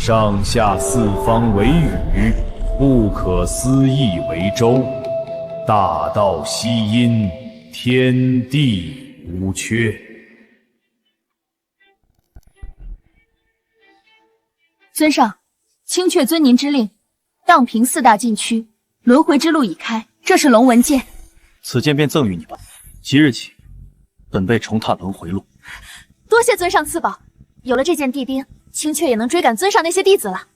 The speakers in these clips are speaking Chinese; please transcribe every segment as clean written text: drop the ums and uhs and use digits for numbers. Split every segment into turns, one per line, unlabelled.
上下四方为宇，不可思议为周。大道希阴，天地无缺。
尊上，青雀遵您之令，荡平4大禁区，轮回之路已开。这是龙纹剑，
此剑便赠予你吧。即日起，本辈重踏轮回路。
多谢尊上赐宝，有了这件地钉，青雀也能追赶尊上那些弟子了。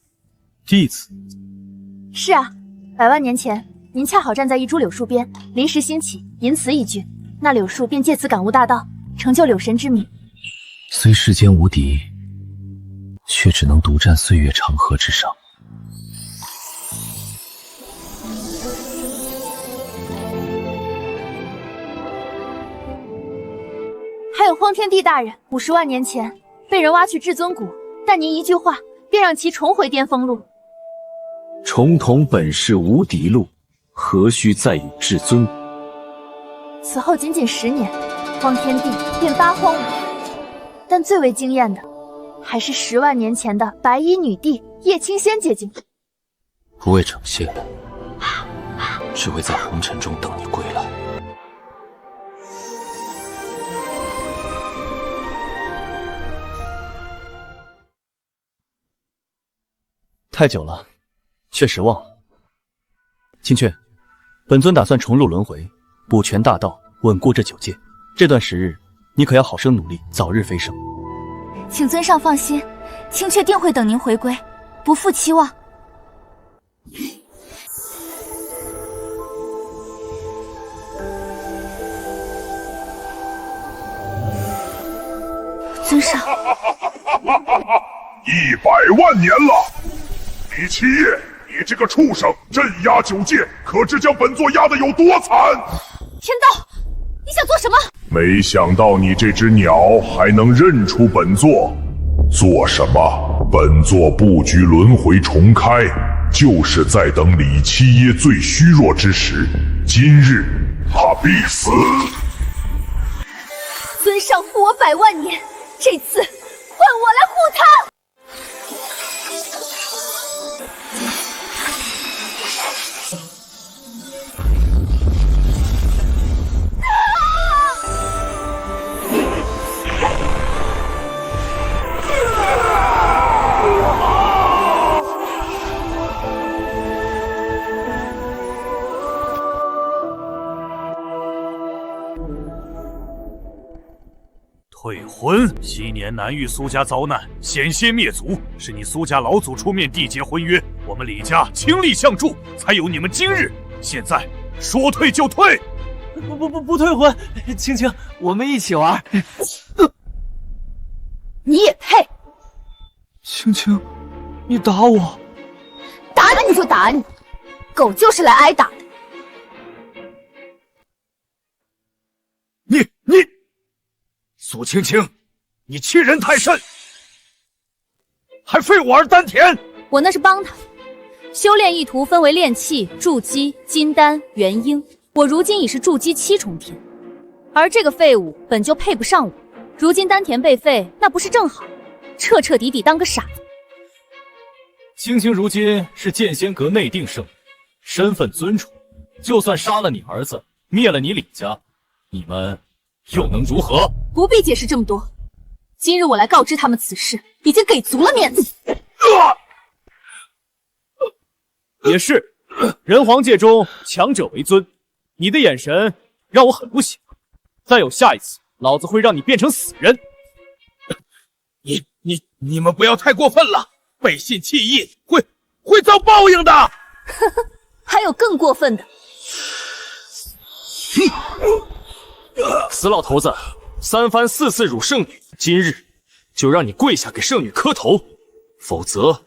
弟子？
是啊，100万年前，您恰好站在一株柳树边，临时兴起，吟词一句，那柳树便借此感悟大道，成就柳神之名。
虽世间无敌，却只能独占岁月长河之上。
还有荒天帝大人，50万年前被人挖去至尊骨，但您一句话便让其重回巅峰路。
重统本是无敌路，何须再与至尊骨？
此后仅仅10年，荒天帝便八荒五岳，但最为惊艳的还是10万年前的白衣女帝叶青仙结晶。
不为惩戒，只为在红尘中等你归来。太久了，确实忘了。青雀，本尊打算重入轮回，补全大道，稳固这9界。这段时日，你可要好生努力，早日飞升。
请尊上放心，青雀定会等您回归，不负期望。尊上
，100万年了！李七夜，你这个畜生，镇压9界，可知将本座压得有多惨？
天道，你想做什么？
没想到你这只鸟还能认出本座。做什么？本座布局轮回重开，就是在等李七耶最虚弱之时。今日他必死。
尊上护我100万年，这次换我来护他。
退婚，昔年南域苏家遭难，险些灭族，是你苏家老祖出面缔结婚约，我们李家倾力相助，才有你们今日。现在说退就退。
不退婚，青青，我们一起玩。
你也配？
青青，你打我！
打你就打你，狗就是来挨打的。
你，苏青青，你欺人太甚，还废我儿丹田！
我那是帮他，修炼意图分为炼气、筑基、金丹、元婴。我如今已是筑基7重天，而这个废物本就配不上我。如今丹田被废，那不是正好，彻彻底底当个傻子。
青青如今是剑仙阁内定圣女，身份尊崇，就算杀了你儿子，灭了你李家，你们又能如何？
不必解释这么多，今日我来告知他们此事，已经给足了面子。
也是，人皇界中强者为尊，你的眼神让我很不喜欢。再有下一次，老子会让你变成死人。
你们不要太过分了，背信弃义会遭报应的。
呵呵，还有更过分的。
死老头子，3番4次辱圣女，今日就让你跪下给圣女磕头，否则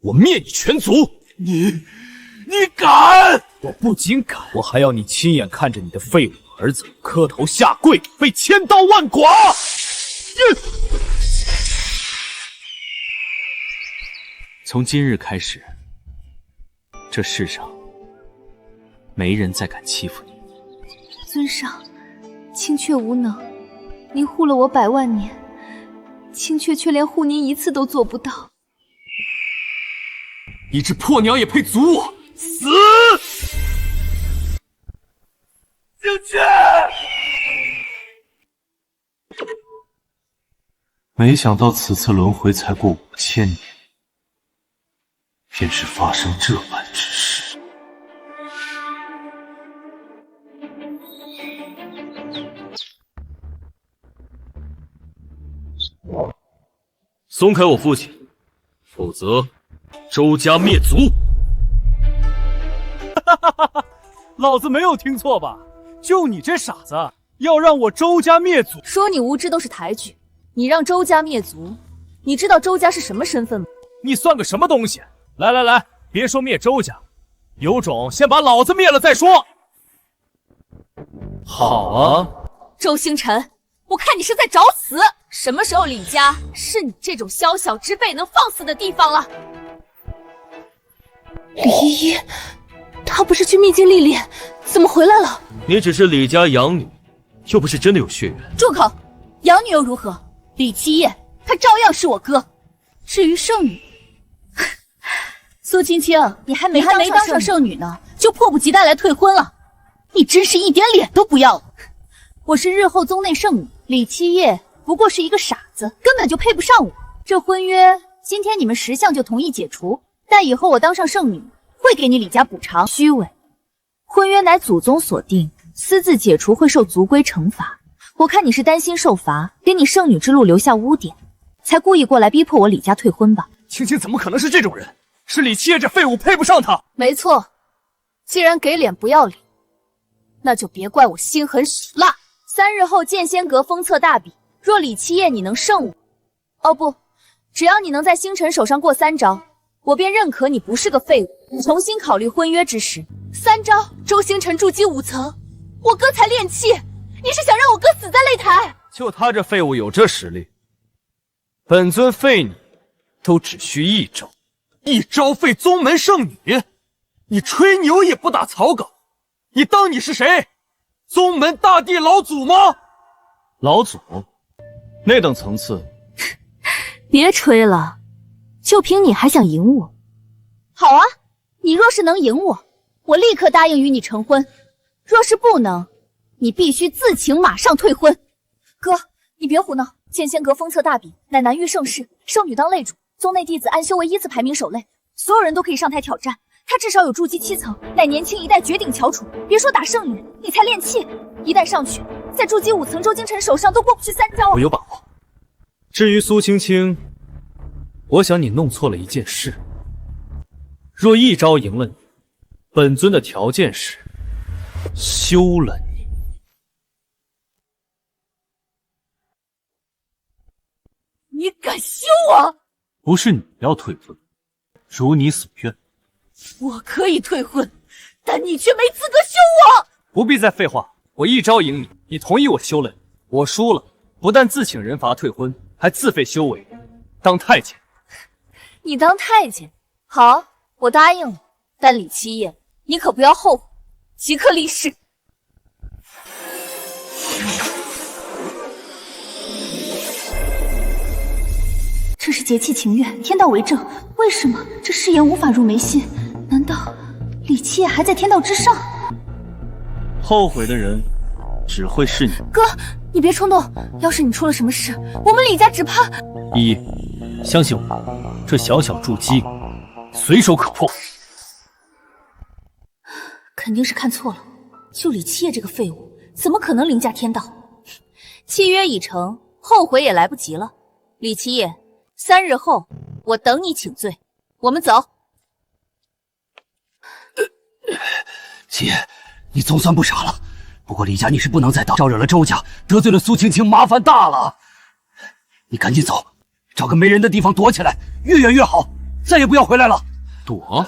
我灭你全族！
你敢？
我不仅敢，我还要你亲眼看着你的废物儿子磕头下跪，被千刀万剐！
从今日开始，这世上没人再敢欺负你。
尊上，青雀无能，您护了我100万年，青雀却连护您1次都做不到。
你只破鸟也配族我？
死！进去！
没想到此次轮回才过5000年，便是发生这般之事。松开我父亲，否则周家灭族！
老子没有听错吧？就你这傻子，要让我周家灭族？
说你无知都是抬举，你让周家灭族，你知道周家是什么身份吗？
你算个什么东西？来来来，别说灭周家，有种先把老子灭了再说。
好啊，
周星辰，我看你是在找死！什么时候李家是你这种宵小之辈能放肆的地方了？李依依，她不是去秘境历练，怎么回来了？
你只是李家养女，又不是真的有血缘。
住口！养女又如何？李七夜，他照样是我哥。至于圣女，苏青青，你还没当上圣女呢，就迫不及待来退婚了，你真是一点脸都不要了。我是日后宗内圣女，李七夜不过是一个傻子，根本就配不上我。这婚约今天你们10项就同意解除，但以后我当上圣女，会给你李家补偿。虚伪，婚约乃祖宗所定，私自解除会受族规惩罚。我看你是担心受罚，给你圣女之路留下污点，才故意过来逼迫我李家退婚吧？
青青怎么可能是这种人？是李七夜这废物配不上她。
没错，既然给脸不要脸，那就别怪我心狠手辣。3日后剑仙阁封册大比，若李七夜你能胜我，哦不，只要你能在星辰手上过3招，我便认可你不是个废物。重新考虑婚约之时，3招周星辰筑基5层，我哥才练气，你是想让我哥死在擂台？
就他这废物有这实力，本尊废你都只需1招，1招废宗门圣女？你吹牛也不打草稿，你当你是谁？宗门大帝老祖吗？
老祖，那等层次。
别吹了，就凭你还想赢我？好啊，你若是能赢我，我立刻答应与你成婚；若是不能，你必须自请马上退婚。哥，你别胡闹！剑仙阁封册大比，乃南域盛世，圣女当擂主，宗内弟子安修为依次排名首擂，所有人都可以上台挑战。他至少有筑基7层，乃年轻一代绝顶翘楚。别说打圣女，你才练气，一旦上去，在筑基5层周京晨手上都过不去3招。
我有把握。至于苏青青，我想你弄错了一件事。若1招赢了你，本尊的条件是休了你。
你敢休我？
不是你要退婚，如你所愿。
我可以退婚，但你却没资格休我。
不必再废话，我1招赢你，你同意我休了你。我输了，不但自请人罚退婚，还自废修为，当太监。
你当太监？好，我答应了。但李七夜，你可不要后悔，即刻离世。这是结契情愿，天道为证。为什么这誓言无法入眉心？难道李七夜还在天道之上？
后悔的人只会是你。
哥，你别冲动，要是你出了什么事，我们李家只怕……
依依，相信我，这小小筑基随手可破。
肯定是看错了，就李七夜这个废物，怎么可能凌驾天道？契约已成，后悔也来不及了。李七夜，3日后我等你请罪。我们走。
七爷，你总算不傻了。不过李家你是不能再当，招惹了周家，得罪了苏青青，麻烦大了。你赶紧走，找个没人的地方躲起来，越远越好，再也不要回来了。
躲？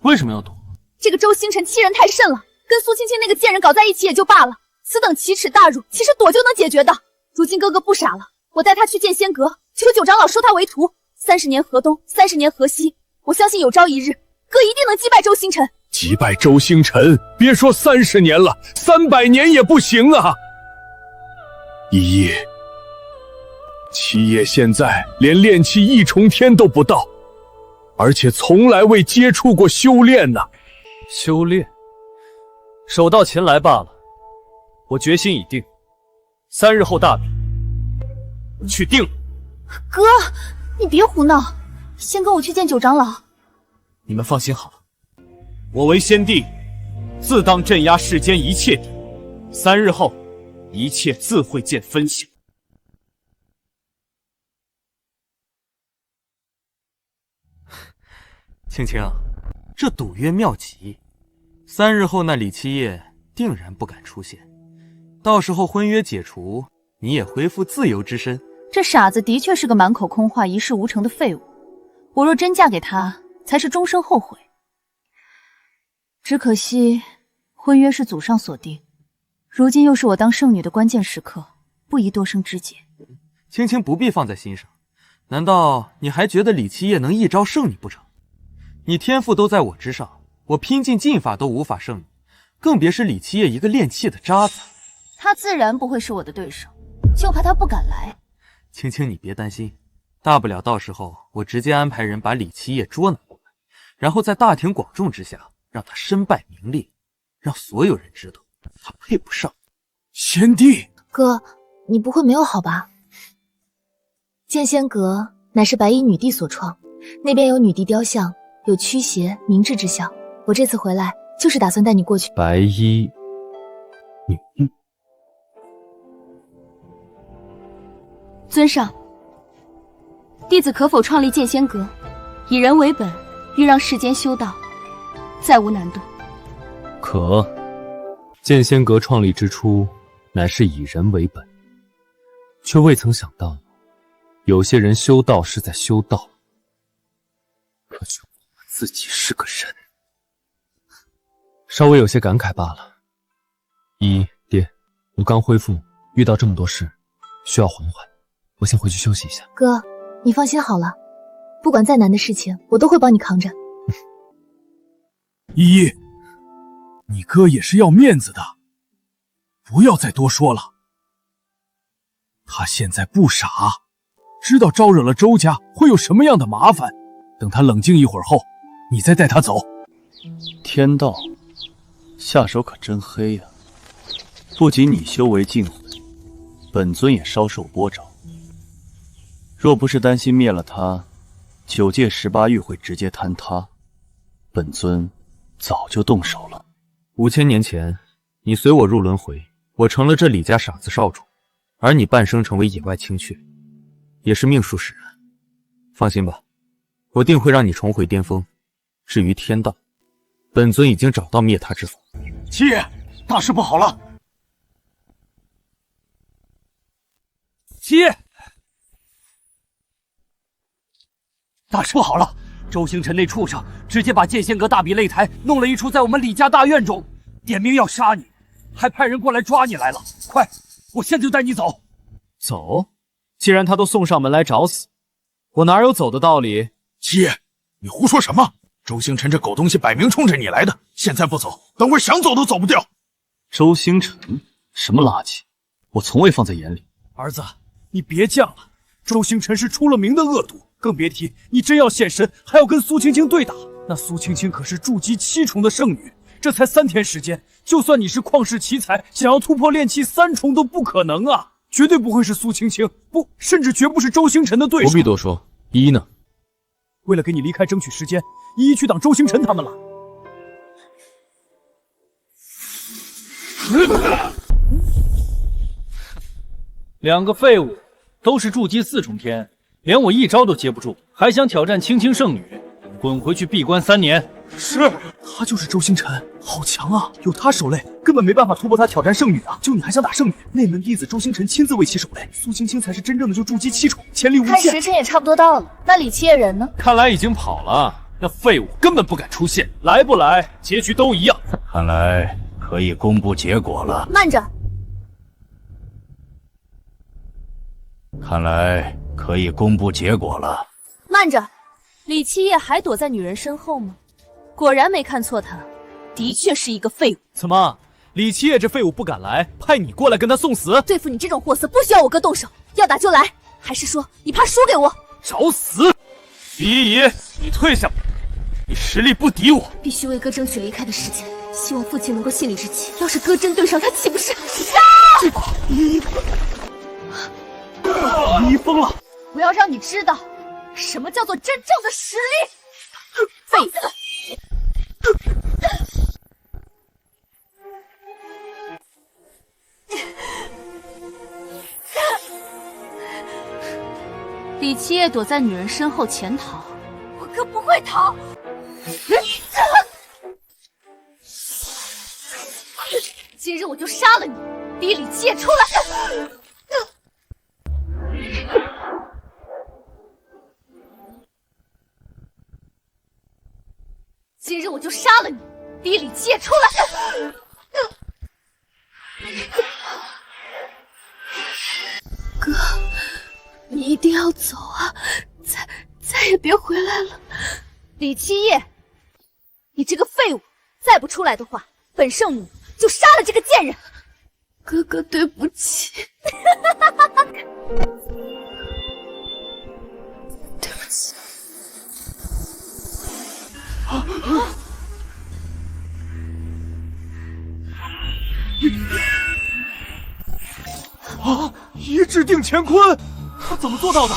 为什么要躲？
这个周星辰欺人太甚了，跟苏青青那个贱人搞在一起也就罢了，此等奇耻大辱，其实躲就能解决的。如今哥哥不傻了，我带他去见仙阁，求九长老收他为徒。30年河东，30年河西，我相信有朝一日，哥一定能击败周星辰。
击败周星辰，别说30年了，300年也不行啊！依依，七爷现在连炼气1重天都不到，而且从来未接触过修炼呢。
修炼，手到擒来罢了。我决心已定，3日后大比，去定了。
哥，你别胡闹，先跟我去见九长老。
你们放心好了，我为先帝，自当镇压世间一切敌。3日后，一切自会见分晓。青青，这赌约妙极，3日后那李七夜定然不敢出现，到时候婚约解除，你也恢复自由之身。
这傻子的确是个满口空话、一事无成的废物。我若真嫁给他，才是终生后悔。只可惜，婚约是祖上所定，如今又是我当圣女的关键时刻，不宜多生枝节。
青青不必放在心上，难道你还觉得李七夜能一招胜你不成？你天赋都在我之上，我拼尽劲法都无法胜你，更别是李七夜一个练气的渣子。
他自然不会是我的对手，就怕他不敢来。
青青，你别担心，大不了到时候我直接安排人把李七夜捉拿过来，然后在大庭广众之下让他身败名裂，让所有人知道他配不上。
先帝，
哥，你不会没有好吧？剑仙阁乃是白衣女帝所创，那边有女帝雕像，有驱邪明志之效。我这次回来就是打算带你过去。
白衣女帝，
尊上，弟子可否创立剑仙阁，以人为本，欲让世间修道，再无难度。
可，剑仙阁创立之初，乃是以人为本，却未曾想到，有些人修道是在修道，可却忘了自己是个人。稍微有些感慨罢了。爹，我刚恢复，遇到这么多事，需要缓缓，我先回去休息一下。
哥，你放心好了，不管再难的事情，我都会帮你扛着。
依依，你哥也是要面子的，不要再多说了。他现在不傻，知道招惹了周家会有什么样的麻烦，等他冷静一会儿后，你再带他走。
天道，下手可真黑呀！不仅你修为尽毁，本尊也稍受波折。若不是担心灭了他，9界18域会直接坍塌，本尊早就动手了。
5000年前，你随我入轮回，我成了这李家傻子少主，而你半生成为野外青雀，也是命数使然。放心吧，我定会让你重回巅峰。至于天道，本尊已经找到灭他之法。
七爷，大事不好了！
七爷，大事不好了！周星辰那畜生直接把剑仙阁大比擂台弄了一出在我们李家大院中，点名要杀你，还派人过来抓你来了。快，我现在就带你走。
走？既然他都送上门来找死，我哪有走的道理？
七爷，你胡说什么？周星辰这狗东西摆明冲着你来的，现在不走，等会想走都走不掉。
周星辰，什么垃圾，我从未放在眼里。
儿子，你别犟了，周星辰是出了名的恶毒，更别提你真要现身，还要跟苏青青对打。那苏青青可是筑基7重的圣女，这才3天时间，就算你是旷世奇才，想要突破炼气3重都不可能啊！绝对不会是苏青青，不，甚至绝不是周星辰的对手。
不必多说，依依呢？
为了给你离开争取时间，依依去挡周星辰他们了。
2个废物，都是筑基4重天，连我一招都接不住，还想挑战青青圣女？滚回去闭关3年！
是，他就是周星辰，好强啊！有他手累，根本没办法突破他挑战圣女啊！就你还想打圣女？内门弟子周星辰亲自为其手累，苏青青才是真正的就筑基7重，潜力无限。
看时辰也差不多到了，那李七夜人呢？
看来已经跑了，那废物根本不敢出现，来不来，结局都一样。
看来可以公布结果了。
慢着，
看来可以公布结果了。
慢着，李七夜还躲在女人身后吗？果然没看错他，的确是一个废物。
怎么，李七夜这废物不敢来，派你过来跟他送死？
对付你这种货色，不需要我哥动手，要打就来。还是说你怕输给我？
找死！李依依，你退下吧，你实力不敌我。
必须为哥争取离开的时间，希望父亲能够信里之气。要是哥真对上他，岂不是？
依依疯了！
我要让你知道，什么叫做真正的实力！废子！李七夜躲在女人身后潜逃，我哥不会逃。今日我就杀了你，逼李七夜出来！今日我就杀了你，逼李七夜出来！哥，你一定要走啊！再也别回来了。李七夜，你这个废物，再不出来的话，本圣女就杀了这个贱人。哥哥，对不起。对不起。
啊！一掷定乾坤，他怎么做到的？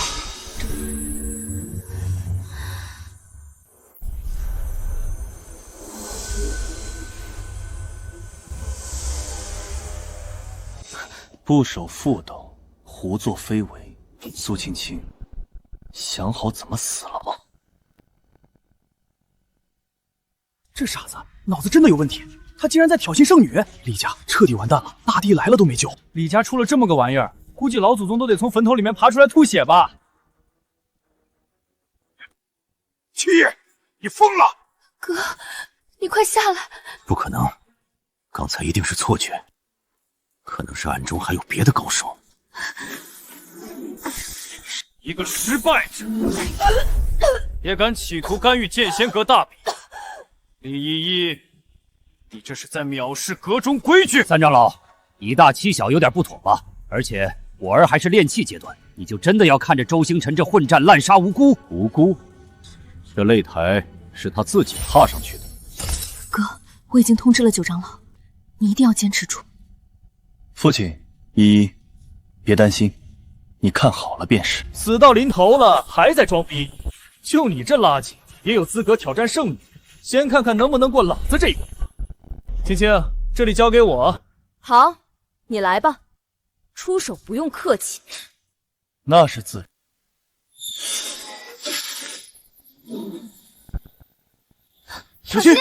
不守妇道，胡作非为。苏青青，想好怎么死了吗？
这傻子脑子真的有问题，他竟然在挑衅圣女，李家彻底完蛋了，大帝来了都没救。
李家出了这么个玩意儿，估计老祖宗都得从坟头里面爬出来吐血吧。
七夜，你疯了！
哥，你快下来！
不可能，刚才一定是错觉，可能是暗中还有别的高手。
一个失败者，也敢企图干预剑仙阁大比？李依依，你这是在藐视阁中规矩！
三长老，以大欺小有点不妥吧？而且我儿还是炼气阶段，你就真的要看着周星辰这混战滥杀无辜？
无辜？这擂台是他自己踏上去的。
哥，我已经通知了九长老，你一定要坚持住。
父亲，依依，别担心，你看好了便是。
死到临头了，还在装逼？就你这垃圾，也有资格挑战圣女？先看看能不能过老子这一关。青青，这里交给我。
好，你来吧，出手不用客气。
那是自然。
小心！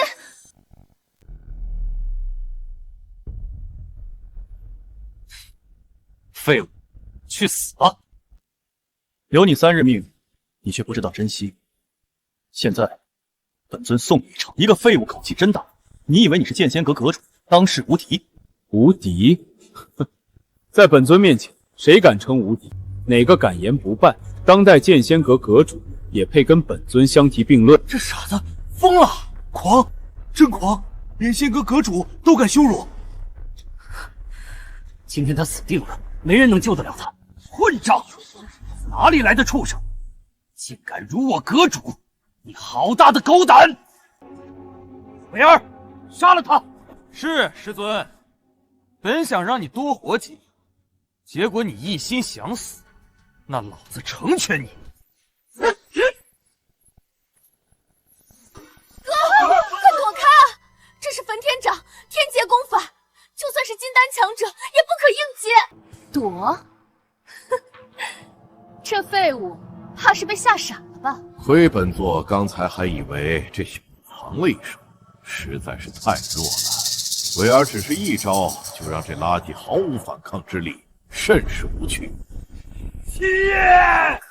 废物，去死吧！
留你3日命，你却不知道珍惜。现在，本尊送你一程。一个废物口气真大，你以为你是剑仙阁阁主，当世无敌？
无敌？哼，在本尊面前，谁敢称无敌？哪个敢言不败？当代剑仙阁阁主也配跟本尊相提并论？
这傻子疯了，狂，真狂，连仙阁阁主都敢羞辱。
今天他死定了，没人能救得了他。混账！哪里来的畜生，竟敢辱我阁主！你好大的狗胆！维儿，杀了他！
是师尊，本想让你多活几年，结果你一心想死，那老子成全你！
哥，快躲开！这是焚天掌，天劫功法，就算是金丹强者也不可应接。躲？这废物怕是被吓傻了吧？
亏本座刚才还以为这小子藏了一手，实在是太弱了。维儿只是一招就让这垃圾毫无反抗之力，甚是无趣。
七夜，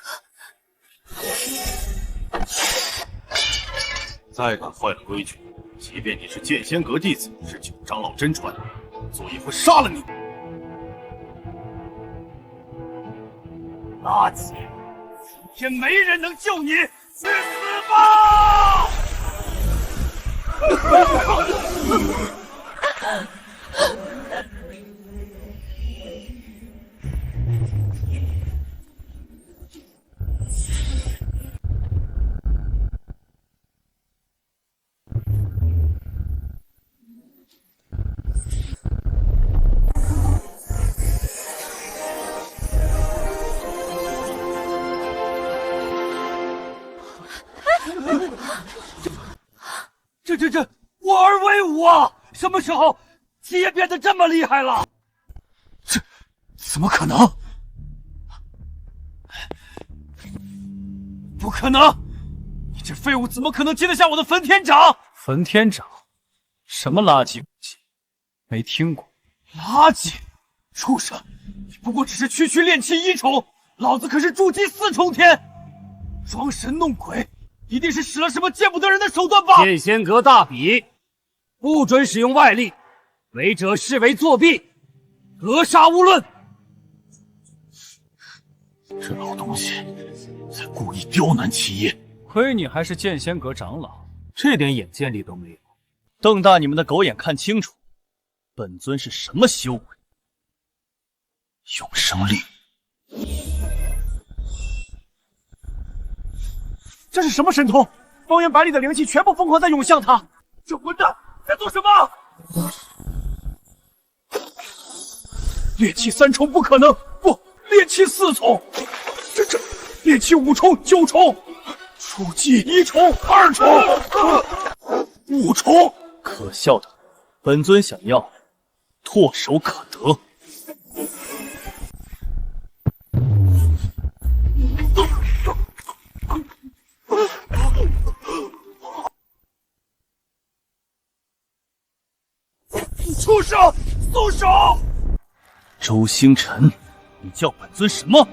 再敢坏了规矩，即便你是剑仙阁弟子，是九长老真传，本座也会杀了你。
垃圾！今天没人能救你，去死吧！
这，我儿威武啊！什么时候七爷变得这么厉害了？这怎么可能？不可能！你这废物怎么可能接得下我的焚天掌？
焚天掌，什么垃圾武器？没听过。
垃圾！畜生！你不过只是区练气1重，老子可是筑基4重天！装神弄鬼，一定是使了什么见不得人的手段吧？
剑仙阁大比，不准使用外力，违者视为作弊，格杀勿论。
这老东西在故意刁难七爷。
亏你还是剑仙阁长老，
这点眼见力都没有。
瞪大你们的狗眼看清楚，本尊是什么修为？永生力。
这是什么神通？方圆百里的灵气全部疯狂在涌向他。
这混蛋在做什么？
炼气3重不可能，不，炼气4重。这炼气5重、9重，筑基1重、2重、5重。
可笑的，本尊想要唾手可得。
畜生，松手！
周星辰，你叫本尊什么？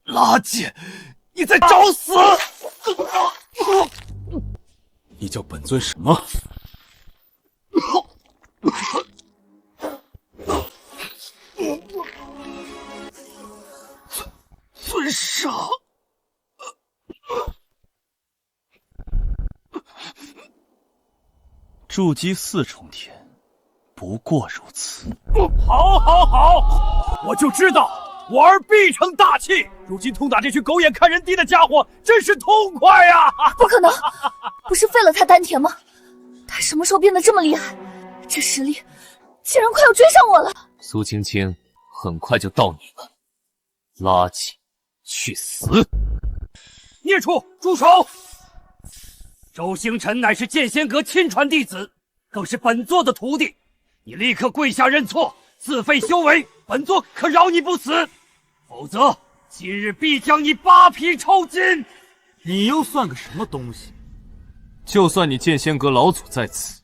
垃圾！你在找死！
你叫本尊什么？
尊上，
筑基4重天，不过如此。
好，我就知道我儿必成大器。如今痛打这群狗眼看人低的家伙，真是痛快呀！
不可能，不是废了他丹田吗？他什么时候变得这么厉害？这实力竟然快要追上我了！
苏青青很快就到你了，垃圾！去死！
孽畜，住手！
周星辰乃是剑仙阁亲传弟子，更是本座的徒弟，你立刻跪下认错，自废修为，本座可饶你不死，否则今日必将你扒皮抽筋！
你又算个什么东西？就算你剑仙阁老祖在此，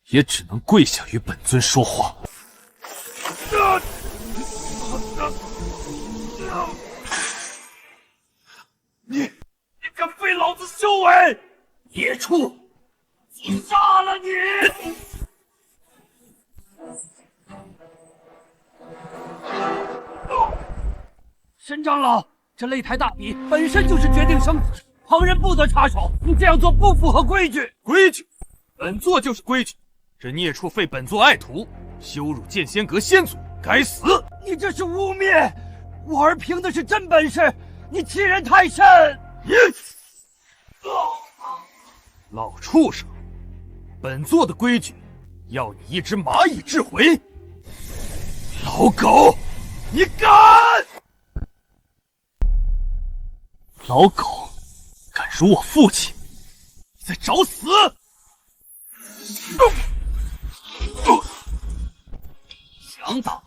也只能跪下与本尊说话。
你敢废老子修为！孽畜，我杀了你！沈长老，这擂台大比本身就是决定生死，旁人不得插手。你这样做不符合规矩。
规矩，本座就是规矩。这孽畜废本座爱徒，羞辱剑仙阁先祖，该死！
你这是污蔑！我儿凭的是真本事，你欺人太甚！
老畜生，本座的规矩，要你一只蚂蚁掷回。
老狗，你敢！
老狗，敢辱我父亲，
你在找死！
想挡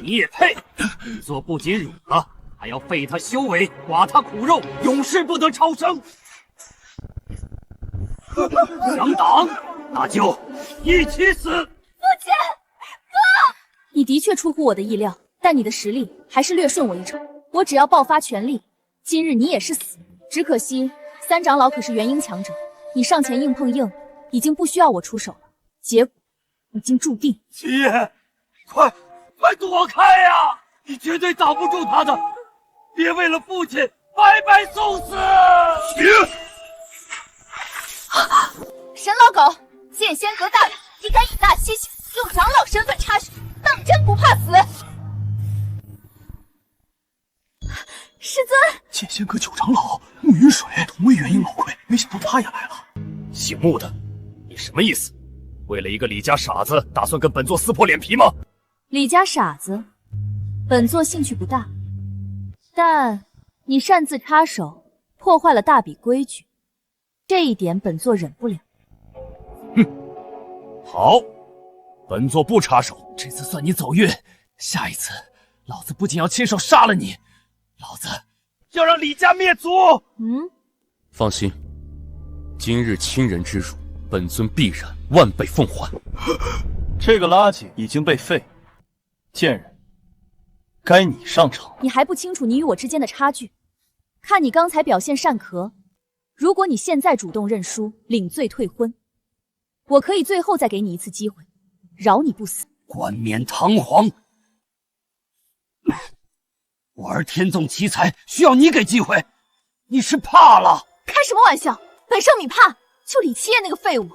你也配！本座不仅辱了，还要废他修为，剐他骨肉，永世不得超生。想挡，那就一起死！
父亲，哥，你的确出乎我的意料，但你的实力还是略逊我一筹。我只要爆发全力，今日你也是死。只可惜三长老可是元婴强者，你上前硬碰硬，已经不需要我出手了。结果已经注定。
七爷，快躲开呀！你绝对挡不住他的！别为了父亲白白送死！
沈老狗，剑仙阁大人，你敢以大欺小，用长老身份插手，当真不怕死？师尊，
剑仙阁9长老慕云水同为元婴老魁，没想到他也来了。
姓穆的，你什么意思？为了一个李家傻子，打算跟本座撕破脸皮吗？
李家傻子，本座兴趣不大，但你擅自插手，破坏了大比规矩，这一点本座忍不了。
哼，好，本座不插手。
这次算你走运，下一次老子不仅要亲手杀了你，老子要让李家灭族！
放心，今日亲人之辱，本尊必然万倍奉还。
这个垃圾已经被废，贱人，该你上场。
你还不清楚你与我之间的差距？看你刚才表现擅壳，如果你现在主动认输，领罪退婚，我可以最后再给你一次机会，饶你不死。
冠冕堂皇，我儿天纵奇才，需要你给机会，你是怕了？
开什么玩笑！本圣女怕就李七夜那个废物，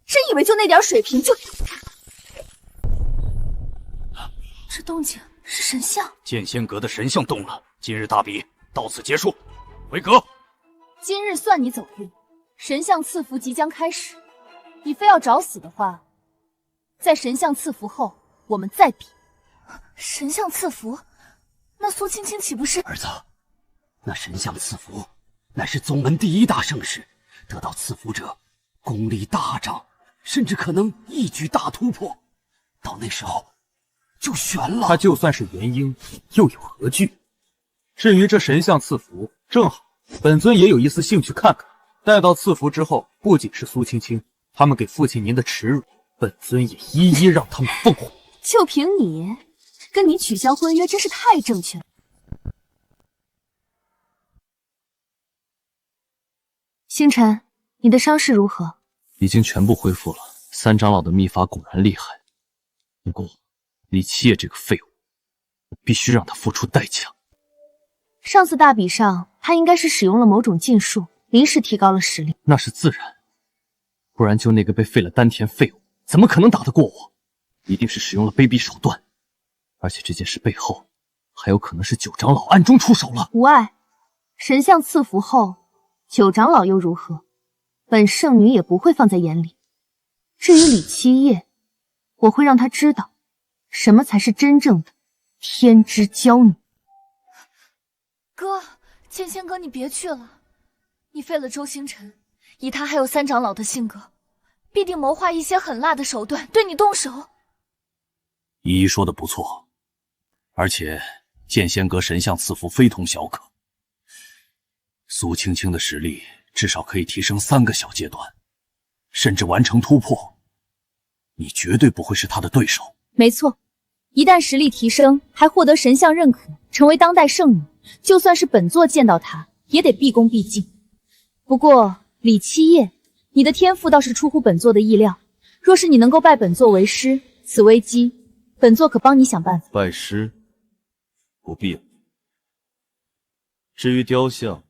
真以为就那点水平就……这动静是神像。
剑仙阁的神像动了，今日大比到此结束，回阁。
今日算你走运，神像赐福即将开始，你非要找死的话，在神像赐福后我们再比。神像赐福，那苏青青岂不是？
儿子，那神像赐福乃是宗门第一大盛事，得到赐福者功力大涨，甚至可能一举大突破，到那时候就悬了。
他就算是元婴，又有何惧？至于这神像赐福，正好本尊也有一丝兴趣看看。待到赐福之后，不仅是苏青青，他们给父亲您的耻辱，本尊也一一让他们奉还。
就凭你，跟你取消婚约真是太正确了。星辰，你的伤势如何？
已经全部恢复了。三长老的秘法果然厉害，不过李七夜这个废物，我必须让他付出代价。
上次大比上，他应该是使用了某种禁术，临时提高了实力。
那是自然，不然就那个被废了丹田废物，怎么可能打得过我？一定是使用了卑鄙手段，而且这件事背后还有可能是九长老暗中出手了。
无碍，神像赐福后，九长老又如何？本圣女也不会放在眼里。至于李七夜，我会让他知道，什么才是真正的天之骄女。哥，剑仙哥，你别去了，你废了周星辰，以他还有三长老的性格，必定谋划一些狠辣的手段对你动手。
依依说的不错，而且剑仙阁神像赐福非同小可，苏青青的实力至少可以提升3个小阶段，甚至完成突破，你绝对不会是她的对手。
没错，一旦实力提升，还获得神像认可，成为当代圣女，就算是本座见到她，也得毕恭毕敬。不过李七夜，你的天赋倒是出乎本座的意料，若是你能够拜本座为师，此危机本座可帮你想办法。
拜师不必了。至于雕像，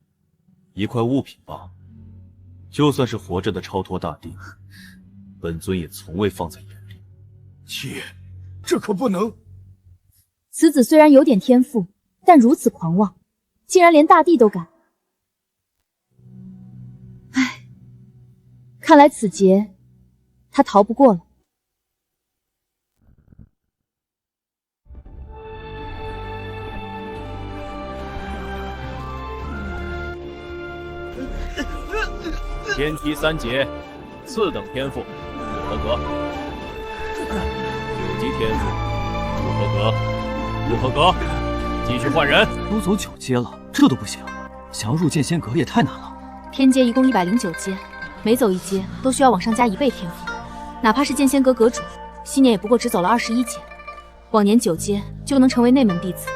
一块物品罢了，就算是活着的超脱大帝，本尊也从未放在眼里。
七爷，这可不能！
此子虽然有点天赋，但如此狂妄，竟然连大帝都敢。唉，看来此劫他逃不过了。
天梯3劫，次等天赋，不合格。9级天赋，不合格，不合格，继续换人。
都走9阶了，这都不行，想要入剑仙阁也太难了。
天阶一共109阶，每走1阶都需要往上加1倍天赋，哪怕是剑仙阁阁主，昔年也不过只走了21阶，往年9阶就能成为内门弟子。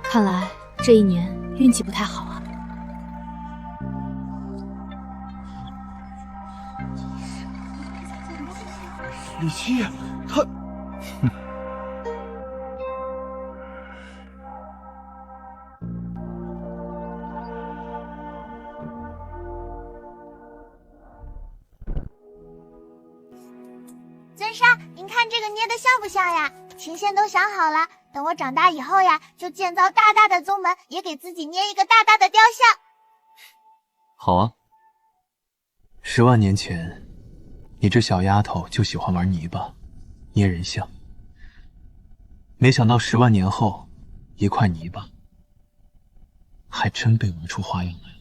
看来这一年运气不太好啊。
李七夜，他……
尊上，您看这个捏的像不像呀？琴仙都想好了，等我长大以后呀，就建造大大的宗门，也给自己捏一个大大的雕像。
好啊，
10万年前，你这小丫头就喜欢玩泥巴，捏人像。没想到10万年后，一块泥巴还真被玩出花样来了。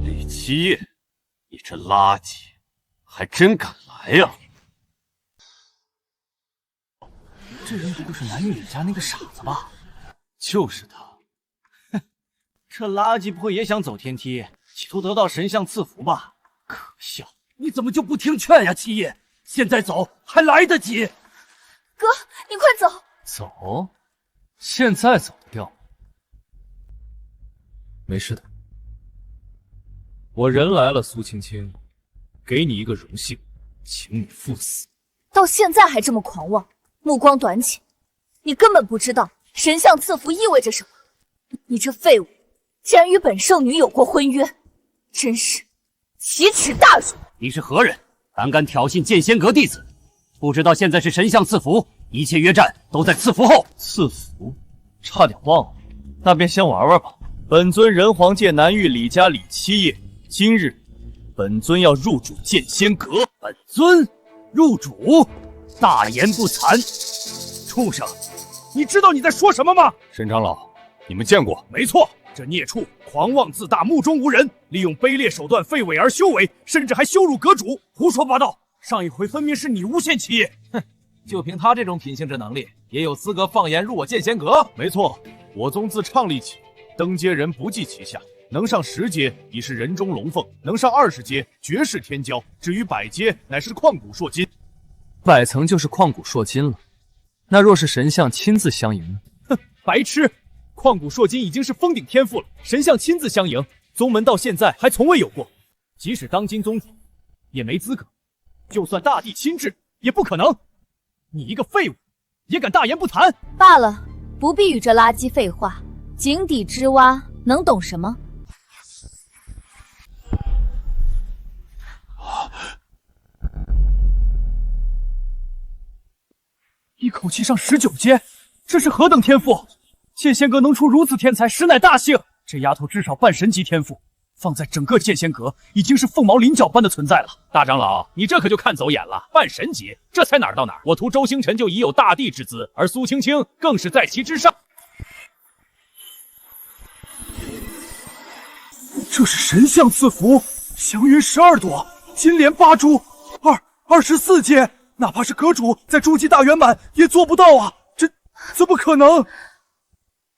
李七夜，你这垃圾，还真敢来呀！
这人不就是南域李家那个傻子吧？
就是他。哼，这垃圾不会也想走天梯，企图得到神像赐福吧？可笑！
你怎么就不听劝呀，七夜？现在走还来得及。
哥，你快走！
走？现在走得掉？没事的，我人来了，苏青青，给你一个荣幸，请你赴死。
到现在还这么狂妄，目光短浅，你根本不知道神像赐福意味着什么。你这废物，竟然与本圣女有过婚约，真是奇耻大辱！
你是何人？胆挑衅剑仙阁弟子？不知道现在是神像赐福，一切约战都在赐福后。
赐福？差点忘了，那便先玩玩吧。本尊人皇界南域李家李七夜，今日本尊要入主剑仙阁。
本尊入主？大言不惭！畜生，
你知道你在说什么吗？
沈长老，你们见过？
没错，这孽畜狂妄自大，目中无人，利用卑劣手段废伪而修为，甚至还羞辱阁主，胡说八道！上一回分明是你诬陷七夜。
哼，就凭他这种品性之能力，也有资格放言入我剑仙阁？
没错，我宗自创立起，登阶人不计其下，能上10阶已是人中龙凤，能上20阶绝世天骄，至于100阶乃是旷古烁今。
100层就是旷古烁今了，那若是神像亲自相迎呢？
哼，白痴！旷古烁今已经是封顶天赋了，神像亲自相迎，宗门到现在还从未有过。即使当今宗主，也没资格。就算大帝亲至，也不可能。你一个废物，也敢大言不惭？
罢了，不必与这垃圾废话。井底之蛙能懂什么？
一口气上19阶，这是何等天赋！剑仙阁能出如此天才，实乃大幸。这丫头至少半神级天赋，放在整个剑仙阁已经是凤毛麟角般的存在了。
大长老，你这可就看走眼了，半神级，这才哪儿到哪儿？我徒周星辰就已有大帝之姿，而苏青青更是在其之上。
这是神像赐福，祥云12朵，金莲8株，24阶，哪怕是阁主在筑基大圆满也做不到啊！这怎么可能？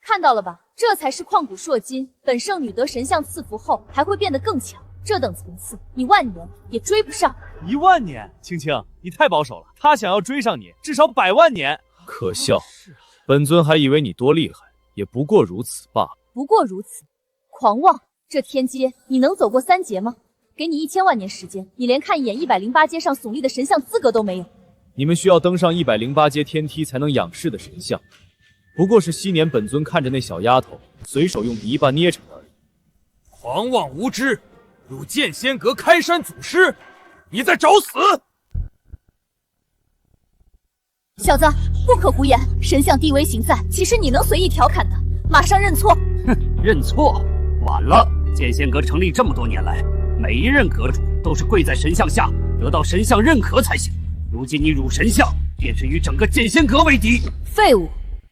看到了吧，这才是旷古烁今。本圣女得神像赐福后，还会变得更强。这等层次，你万年也追不上。
1万年？青青，你太保守了。他想要追上你，至少100万年。
可笑，本尊还以为你多厉害，也不过如此罢了。
不过如此，狂妄！这天阶你能走过3阶吗？给你1000万年时间，你连看一眼108阶上耸立的神像资格都没有。
你们需要登上108阶天梯才能仰视的神像，不过是昔年本尊看着那小丫头随手用泥巴捏成的而已。
狂妄无知，入剑仙阁开山祖师，你在找死！
小子，不可胡言！神像地威行在，岂是你能随意调侃的？马上认错！
哼，认错？晚了！剑仙阁成立这么多年来，每一任阁主都是跪在神像下，得到神像认可才行。如今你辱神像，便是与整个剑仙阁为敌。
废物！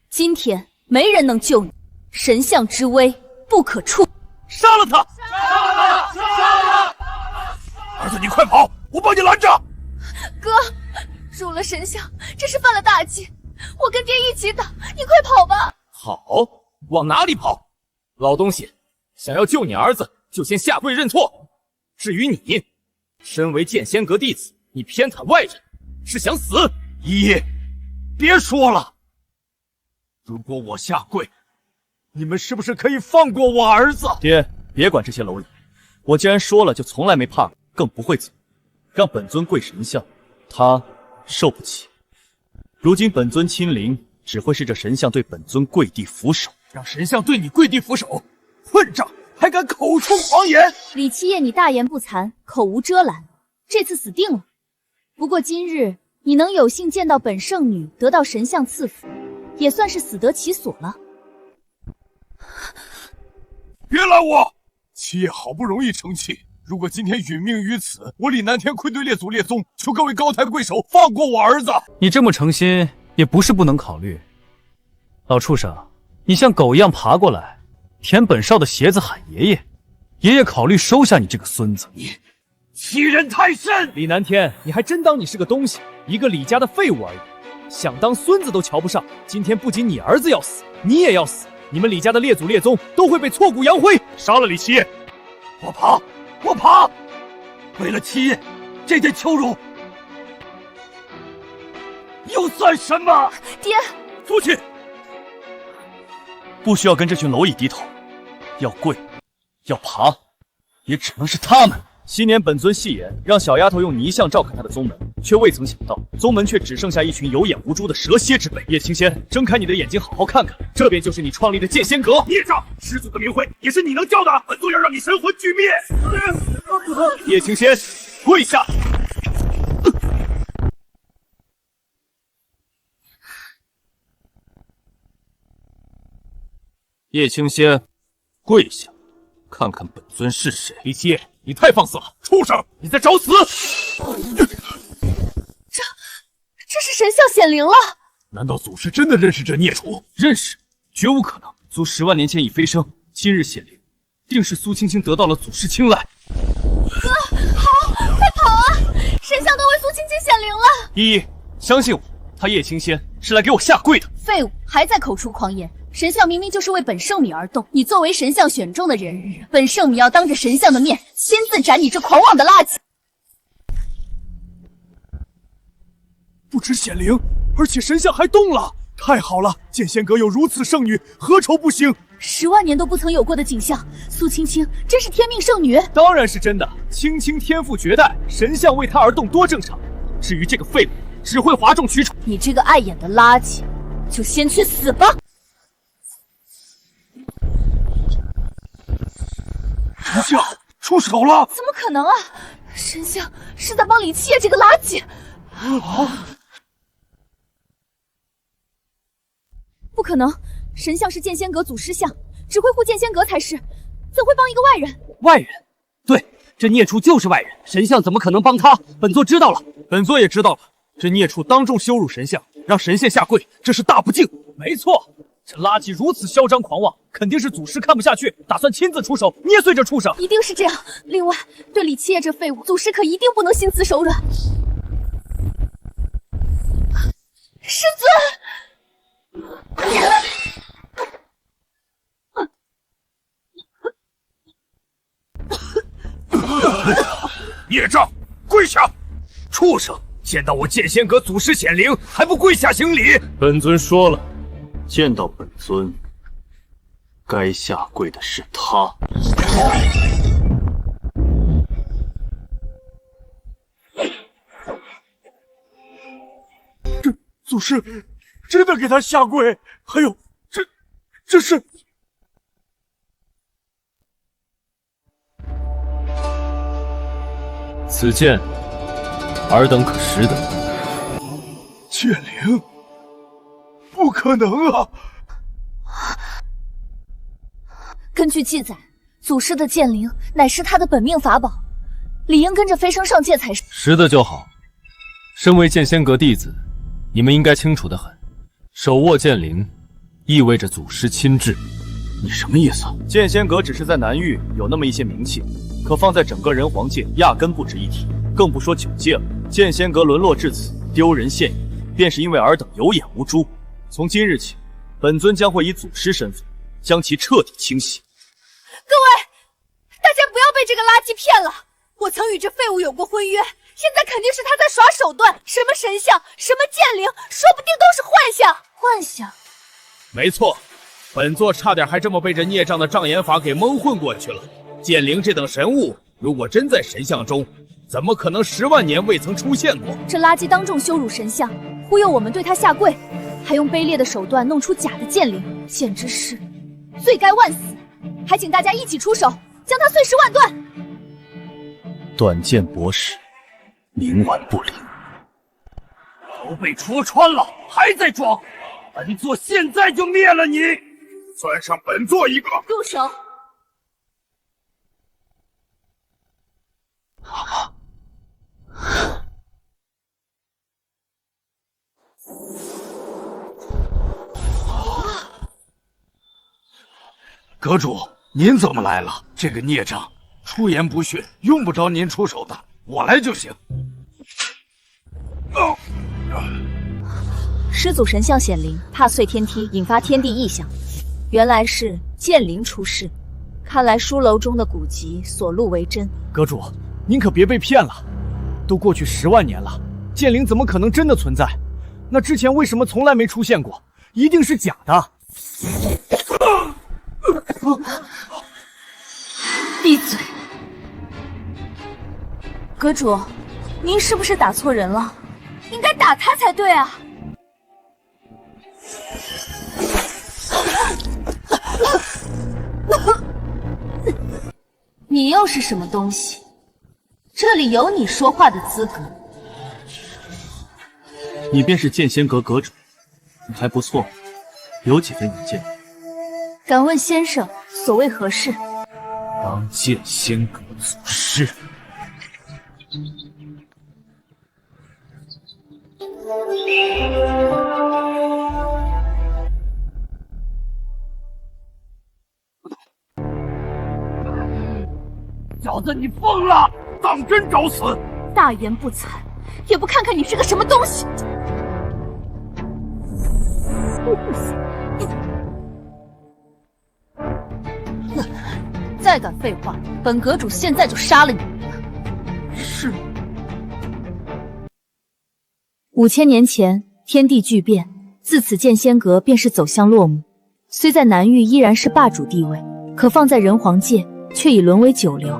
今天没人能救你，神像之威不可触。
杀了他！杀了他！杀了他！儿子，你快跑，我帮你拦着。
哥，辱了神像，这是犯了大忌，我跟爹一起打，你快跑吧。
好，往哪里跑？老东西，想要救你儿子，就先下跪认错。至于你，身为剑仙阁弟子，你偏袒外人，是想死？
一夜，别说了。如果我下跪，你们是不是可以放过我儿子？
爹，别管这些蝼蚁，我既然说了，就从来没怕过，更不会走。让本尊跪神像，他受不起。如今本尊亲临，只会是这神像对本尊跪地俯首。
让神像对你跪地俯首，混账！还敢口出狂言！
李七夜，你大言不惭，口无遮拦，这次死定了。不过今日你能有幸见到本圣女得到神像赐福，也算是死得其所了。
别拦我！七爷好不容易成器，如果今天殒命于此，我李南天愧对列祖列宗，求各位高抬贵手，放过我儿子。
你这么诚心，也不是不能考虑。老畜生，你像狗一样爬过来，舔本少的鞋子喊爷爷，爷爷考虑收下你这个孙子。
你欺人太甚！
李南天，你还真当你是个东西，一个李家的废物而已，想当孙子都瞧不上。今天不仅你儿子要死，你也要死，你们李家的列祖列宗都会被挫骨扬灰。
杀了李七爷！
我爬，我爬！为了七爷，这点羞辱又算什么？
爹，
父亲，
不需要跟这群蝼蚁低头，要跪，要爬，也只能是他们。昔年本尊戏言，让小丫头用泥像照看他的宗门，却未曾想到，宗门却只剩下一群有眼无珠的蛇蝎之辈。叶青仙，睁开你的眼睛，好好看看，这便就是你创立的剑仙阁。
孽障，师祖的名讳也是你能教的，本座要让你神魂俱灭。
叶青仙，跪下！叶青仙，跪下，看看本尊是谁。
李七爷，你太放肆了！畜生，你在找死！
这是神像显灵了。
难道祖师真的认识这孽畜？
认识，绝无可能。祖10万年前已飞升，今日显灵，定是苏青青得到了祖师青睐。
哥，好，快跑啊！神像都为苏青青显灵了。
依依，相信我，他叶青仙是来给我下跪的。
废物，还在口出狂言。神像明明就是为本圣米而动，你作为神像选中的人日，本圣米要当着神像的面亲自斩你这狂妄的垃圾。
不止显灵，而且神像还动了，太好了！剑仙阁有如此圣女，何愁不行
？10万年都不曾有过的景象，苏青青真是天命圣女。
当然是真的，青青天赋绝代，神像为她而动多正常。至于这个废物，只会哗众取宠。
你这个碍眼的垃圾，就先去死吧！
神像出手了！
怎么可能啊！神像是在帮李七爷这个垃圾。不可能，神像是剑仙阁祖师像，只会护剑仙阁才是，怎会帮一个外人？
外人？对，这孽畜就是外人，神像怎么可能帮他？本座知道了，
本座也知道了。这孽畜当众羞辱神像，让神仙下跪，这是大不敬。没错，这垃圾如此嚣张狂妄，肯定是祖师看不下去，打算亲自出手捏碎这畜生。
一定是这样。另外，对李七爷这废物，祖师可一定不能心慈手软。师尊，
孽障，跪下！畜生，见到我剑仙阁祖师显灵，还不跪下行礼？
本尊说了，见到本尊，该下跪的是他。
祖师真的给他下跪，还有这是
此剑，尔等可识得？
剑灵？不可能啊！
根据记载，祖师的剑灵乃是他的本命法宝，理应跟着飞升上界才是。
识得就好。身为剑仙阁弟子，你们应该清楚得很，手握剑灵，意味着祖师亲至。
你什么意思？剑仙阁只是在南域有那么一些名气，可放在整个人皇界压根不值一提，更不说9界了。剑仙阁沦落至此，丢人现眼，便是因为尔等有眼无珠。从今日起，本尊将会以祖师身份将其彻底清洗。
各位，大家不要被这个垃圾骗了！我曾与这废物有过婚约，现在肯定是他在耍手段。什么神像，什么剑灵，说不定都是幻象。幻象？
没错，本座差点还这么被这孽障的障眼法给蒙混过去了。剑灵这等神物，如果真在神像中，怎么可能10万年未曾出现过？
这垃圾当众羞辱神像，忽悠我们对他下跪，还用卑劣的手段弄出假的剑灵，简直是罪该万死！还请大家一起出手，将他碎尸万段！
短剑博士，冥顽不灵，
都被戳穿了，还在装！本座现在就灭了你！
算上本座一个！
住手！
阁主，您怎么来了？这个孽障出言不逊，用不着您出手的，我来就行。
始祖神像显灵，踏碎天梯，引发天地异象。原来是剑灵出世，看来书楼中的古籍所录为真。
阁主，您可别被骗了，都过去10万年了，剑灵怎么可能真的存在？那之前为什么从来没出现过？一定是假的。
闭嘴！阁主，您是不是打错人了？应该打他才对啊！你又是什么东西？这里有你说话的资格。
你便是剑仙阁阁主，还不错，有几分远见。
敢问先生，所谓何事？
当剑仙阁祖师。
小子，你疯了！当真找死！
大言不惭，也不看看你是个什么东西！再敢废话，本阁主现在就杀了你！
是。
5000年前，天地巨变，自此剑仙阁便是走向落幕。虽在南域依然是霸主地位，可放在人皇界，却已沦为九流。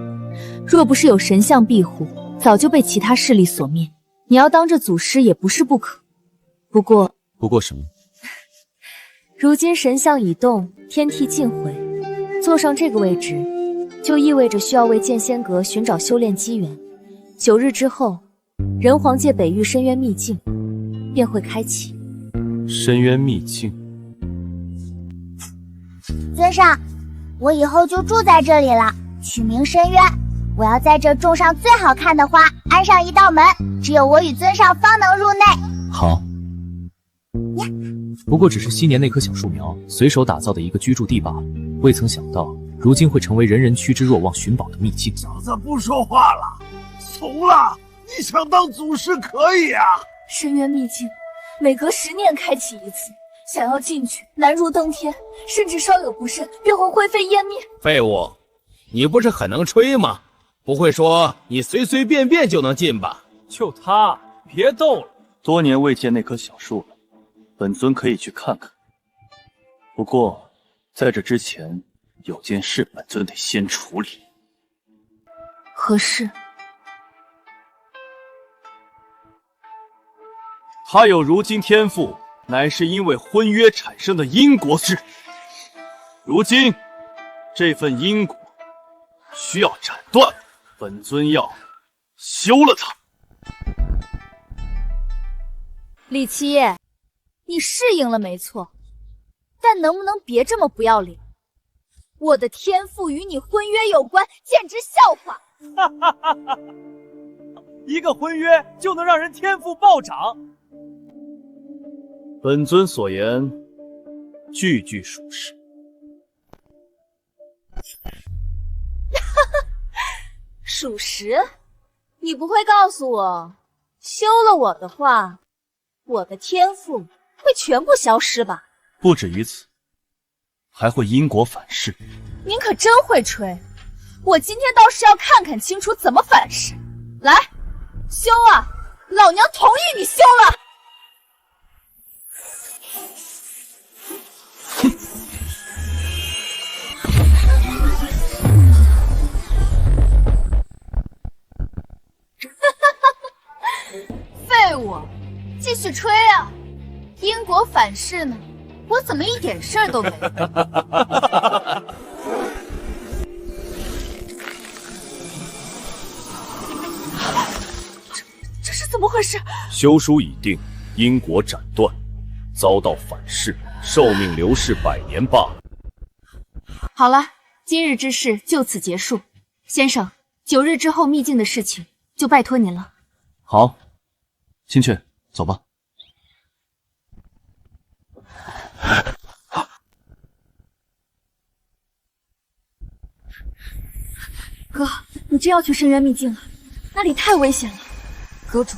若不是有神像庇护，早就被其他势力所灭。你要当这祖师也不是不可。不过
什么？
如今神像已动，天地尽毁，坐上这个位置，就意味着需要为剑仙阁寻找修炼机缘。9日之后，人皇界北域深渊秘境便会开启。
深渊秘境。
尊上，我以后就住在这里了，取名深渊。我要在这种上最好看的花，安上一道门，只有我与尊上方能入内。
好。不过只是昔年那棵小树苗随手打造的一个居住地罢了，未曾想到如今会成为人人趋之若鹜寻宝的秘境。
小子不说话了，怂了！你想当祖师可以啊！
深渊秘境每隔10年开启一次，想要进去难如登天，甚至稍有不慎便会灰飞烟灭。
废物，你不是很能吹吗？不会说你随随便便就能进吧？
就他，别逗了。
多年未见那棵小树了，本尊可以去看看。不过在这之前，有件事本尊得先处理。
何事？
他有如今天赋，乃是因为婚约产生的因果事。如今这份因果需要斩断，本尊要休了他。
李七夜，你适应了没错，但能不能别这么不要脸？我的天赋与你婚约有关，简直笑话！
一个婚约就能让人天赋暴涨？
本尊所言句句属实。
属实？你不会告诉我，休了我的话，我的天赋会全部消失吧？
不止于此，还会因果反噬。
您可真会吹，我今天倒是要看看清楚怎么反噬。来，休啊！老娘同意你休了。废物，继续吹啊！因果反噬呢？我怎么一点事儿都没？这是怎么回事？
休书已定，因果斩断，遭到反噬，寿命流逝100年罢了。
好了，今日之事就此结束。先生，9日之后秘境的事情就拜托您了。
好，青雀，走吧。
哥，你真要去深渊秘境了？那里太危险了。阁主，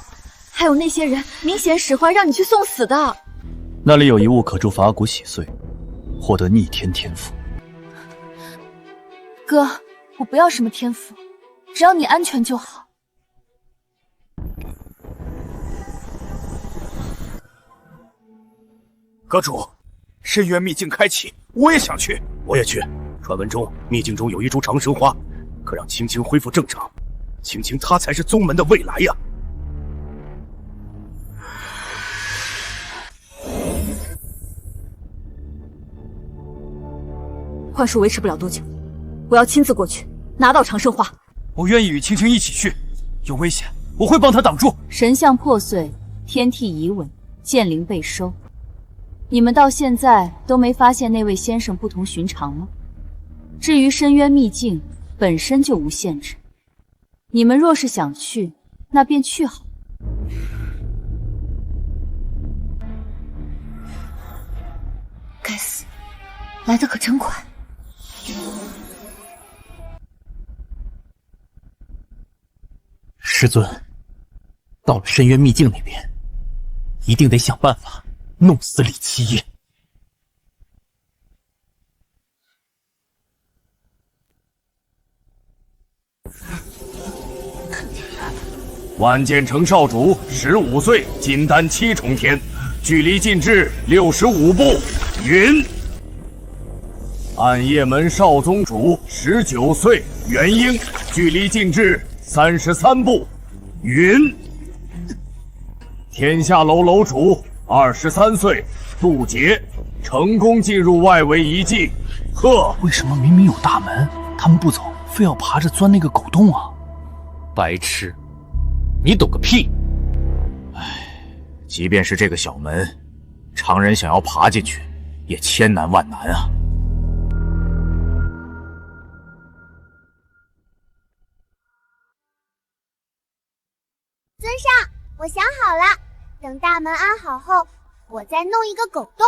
还有那些人明显使坏，让你去送死的。
那里有一物可助法骨洗碎，获得逆天天赋。
哥，我不要什么天赋，只要你安全就好。
阁主，深渊秘境开启，我也想去。我也去。传闻中秘境中有一株长生花，可让青青恢复正常。青青她才是宗门的未来呀。
幻术维持不了多久，我要亲自过去拿到长生花。
我愿意与青青一起去，有危险我会帮他挡住。
神像破碎，天地移稳，剑灵被收。你们到现在都没发现那位先生不同寻常吗？至于深渊秘境，本身就无限制。你们若是想去，那便去好。该死，来得可真快！
师尊，到了深渊秘境那边，一定得想办法弄死李七夜。
万剑城少主15岁，金丹7重天，距离禁制65步。云。暗夜门少宗主19岁，元婴，距离禁制33步。云。天下楼楼主23岁，渡劫，成功进入外围遗迹。呵，
为什么明明有大门，他们不走，非要爬着钻那个狗洞啊？
白痴，你懂个屁！唉，即便是这个小门，常人想要爬进去，也千难万难啊。
尊上，我想好了，等大门安好后，我再弄一个狗洞。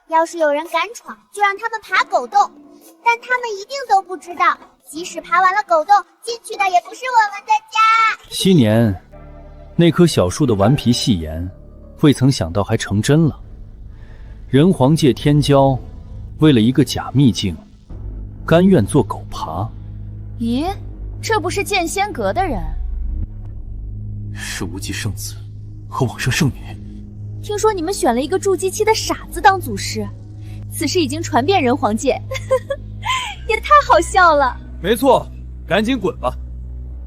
要是有人敢闯，就让他们爬狗洞。但他们一定都不知道，即使爬完了狗洞，进去的也不是我们的家。
7年，那棵小树的顽皮戏言，未曾想到还成真了。人皇界天骄，为了一个假秘境，甘愿做狗爬。
咦，这不是剑仙阁的人？
是无极圣子和往生圣女。
听说你们选了一个筑基期的傻子当祖师，此事已经传遍人皇界，也太好笑了。
没错，赶紧滚吧！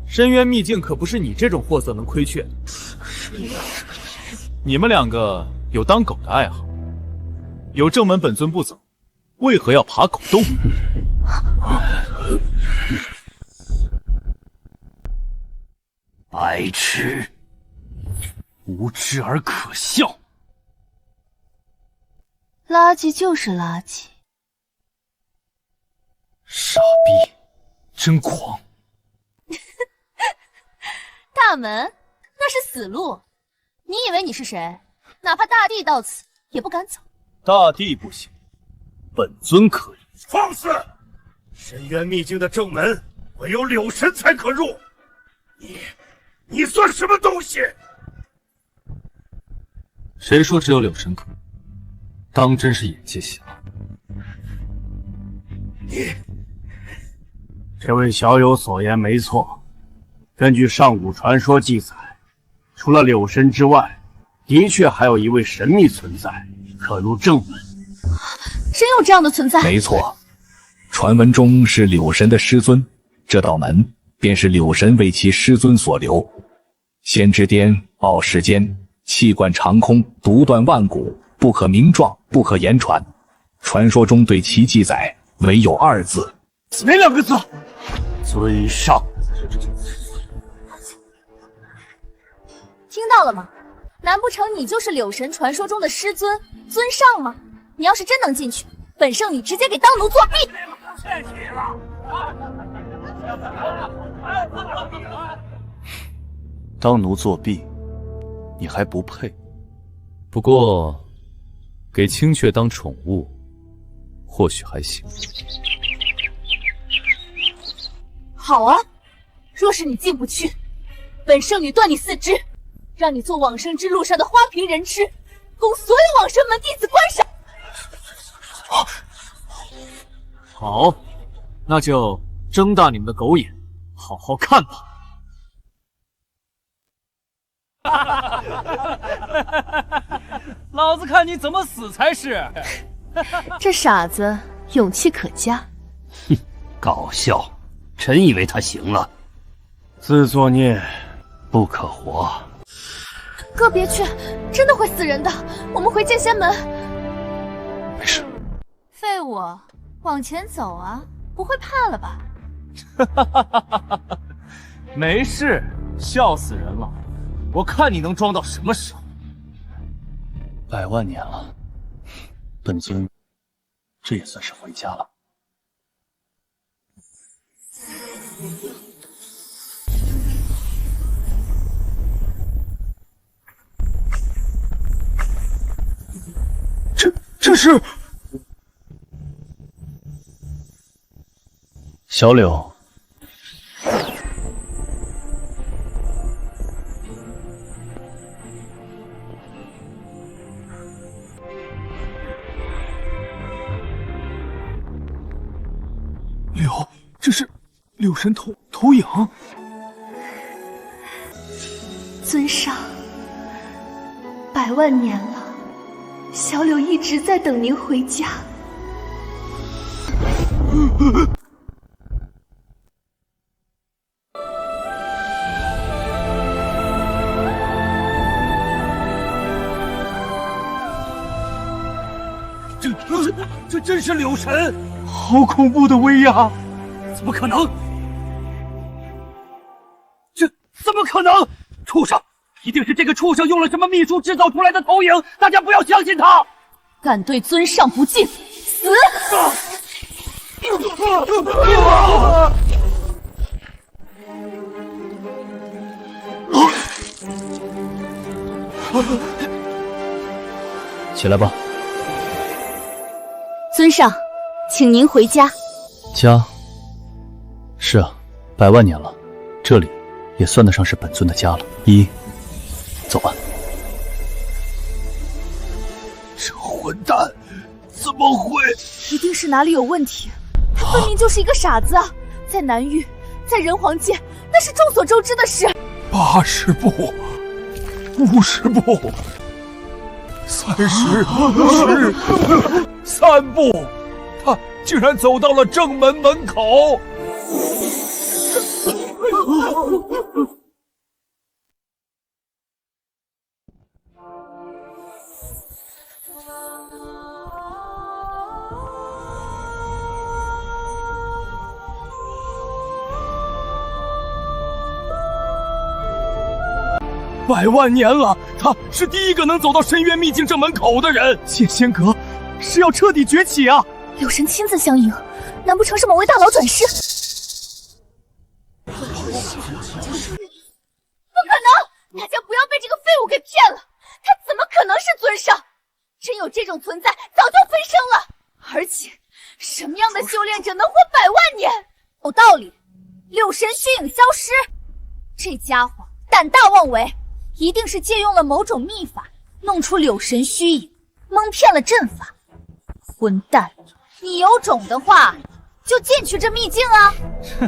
深渊秘境可不是你这种货色能亏缺的。
你们两个有当狗的爱好，有正门本尊不走，为何要爬狗洞？
白痴，无知而可笑。
垃圾就是垃圾。
傻逼，真狂！
大门，那是死路。你以为你是谁？哪怕大帝到此，也不敢走。
大帝不行，本尊可以。
放肆！深渊秘境的正门，唯有柳神才可入。你算什么东西？
谁说只有柳神可？当真是眼界小。
这位小友所言没错，根据上古传说记载，除了柳神之外，的确还有一位神秘存在，可入正门。
真有这样的存在？
没错，传闻中是柳神的师尊，这道门便是柳神为其师尊所留。先知颠，傲世间，气贯长空，独断万古，不可名状，不可言传。传说中对其记载唯有2字，
哪2个字？尊上。
听到了吗？难不成你就是柳神传说中的师尊尊上吗？你要是真能进去，本圣女直接给当奴作弊。
当奴作弊，你还不配。
不过，给青雀当宠物，或许还行。
好啊，若是你进不去，本圣女断你四肢，让你做往生之路上的花瓶人吃，供所有往生门弟子观赏。
好，那就睁大你们的狗眼，好好看吧。
老子看你怎么死才是！
这傻子勇气可嘉。
哼，搞笑！臣以为他行了。
自作孽不可活。
哥别去，真的会死人的。我们回剑仙门。
没事。
废物，往前走啊！不会怕了吧？
没事，笑死人了。我看你能装到什么时候
？100万年了，本尊这也算是回家了。
这是
小柳。
这是柳神投影。
尊上，100万年了，小柳一直在等您回家。
这真是柳神！
好恐怖的威压！
怎么可能？这怎么可能？畜生！一定是这个畜生用了什么秘术制造出来的投影！大家不要相信他！
敢对尊上不敬，死！
起来吧。
尊上，请您回家。
家？是啊，100万年了，这里也算得上是本尊的家了。走吧。
这混蛋怎么会？
一定是哪里有问题。他分明就是一个傻子啊！在南域，在人皇界，那是众所周知的事。
80步，50步，30、10、3步，他竟然走到了正门门口。100万年了，他是第一个能走到深渊秘境正门口的人。剑仙阁是要彻底崛起啊！
柳神亲自相迎，难不成是某位大佬转世？不可能！大家不要被这个废物给骗了，他怎么可能是尊上？真有这种存在，早就飞升了。而且，什么样的修炼者能活100万年？有道理，柳神虚影消失，这家伙胆大妄为。一定是借用了某种秘法，弄出柳神虚影，蒙骗了阵法。混蛋！你有种的话，就进去这秘境啊！
哼，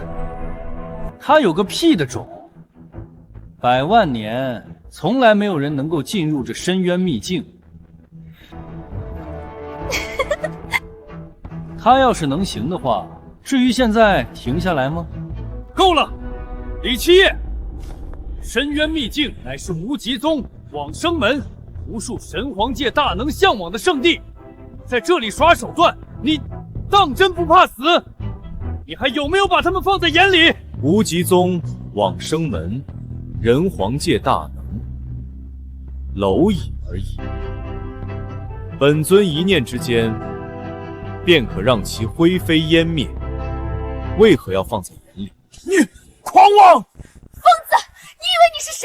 他有个屁的种！100万年，从来没有人能够进入这深渊秘境。他要是能行的话，至于现在停下来吗？
够了，李七夜。深渊秘境乃是无极宗往生门，无数神皇界大能向往的圣地，在这里耍手段，你当真不怕死？你还有没有把他们放在眼里？
无极宗往生门，人皇界大能，蝼蚁而已。本尊一念之间，便可让其灰飞烟灭，为何要放在眼里？
你狂妄！
疯子！你以为你是谁？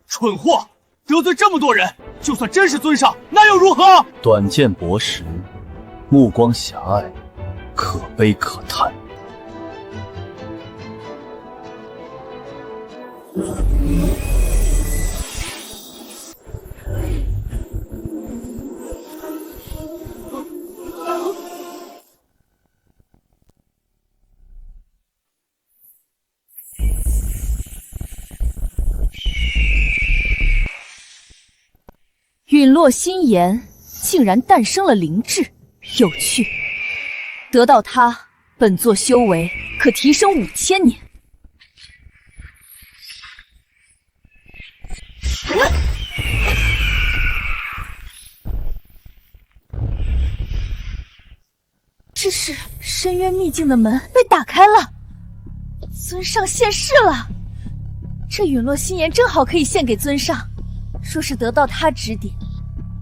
蠢货！得罪这么多人，就算真是尊上，那又如何？
短见薄识，目光狭隘，可悲可叹。
陨落心炎竟然诞生了灵智，有趣。得到它，本座修为可提升5000年。这是深渊秘境的门被打开了，尊上现世了。这陨落心炎正好可以献给尊上，若是得到他指点，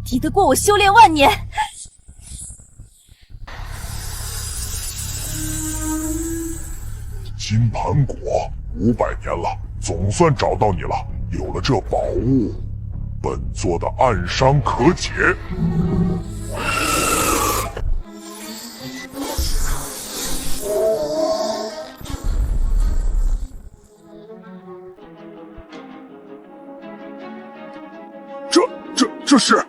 抵得过我修炼万年。
金盘果500年了，总算找到你了。有了这宝物，本座的暗伤可解。这是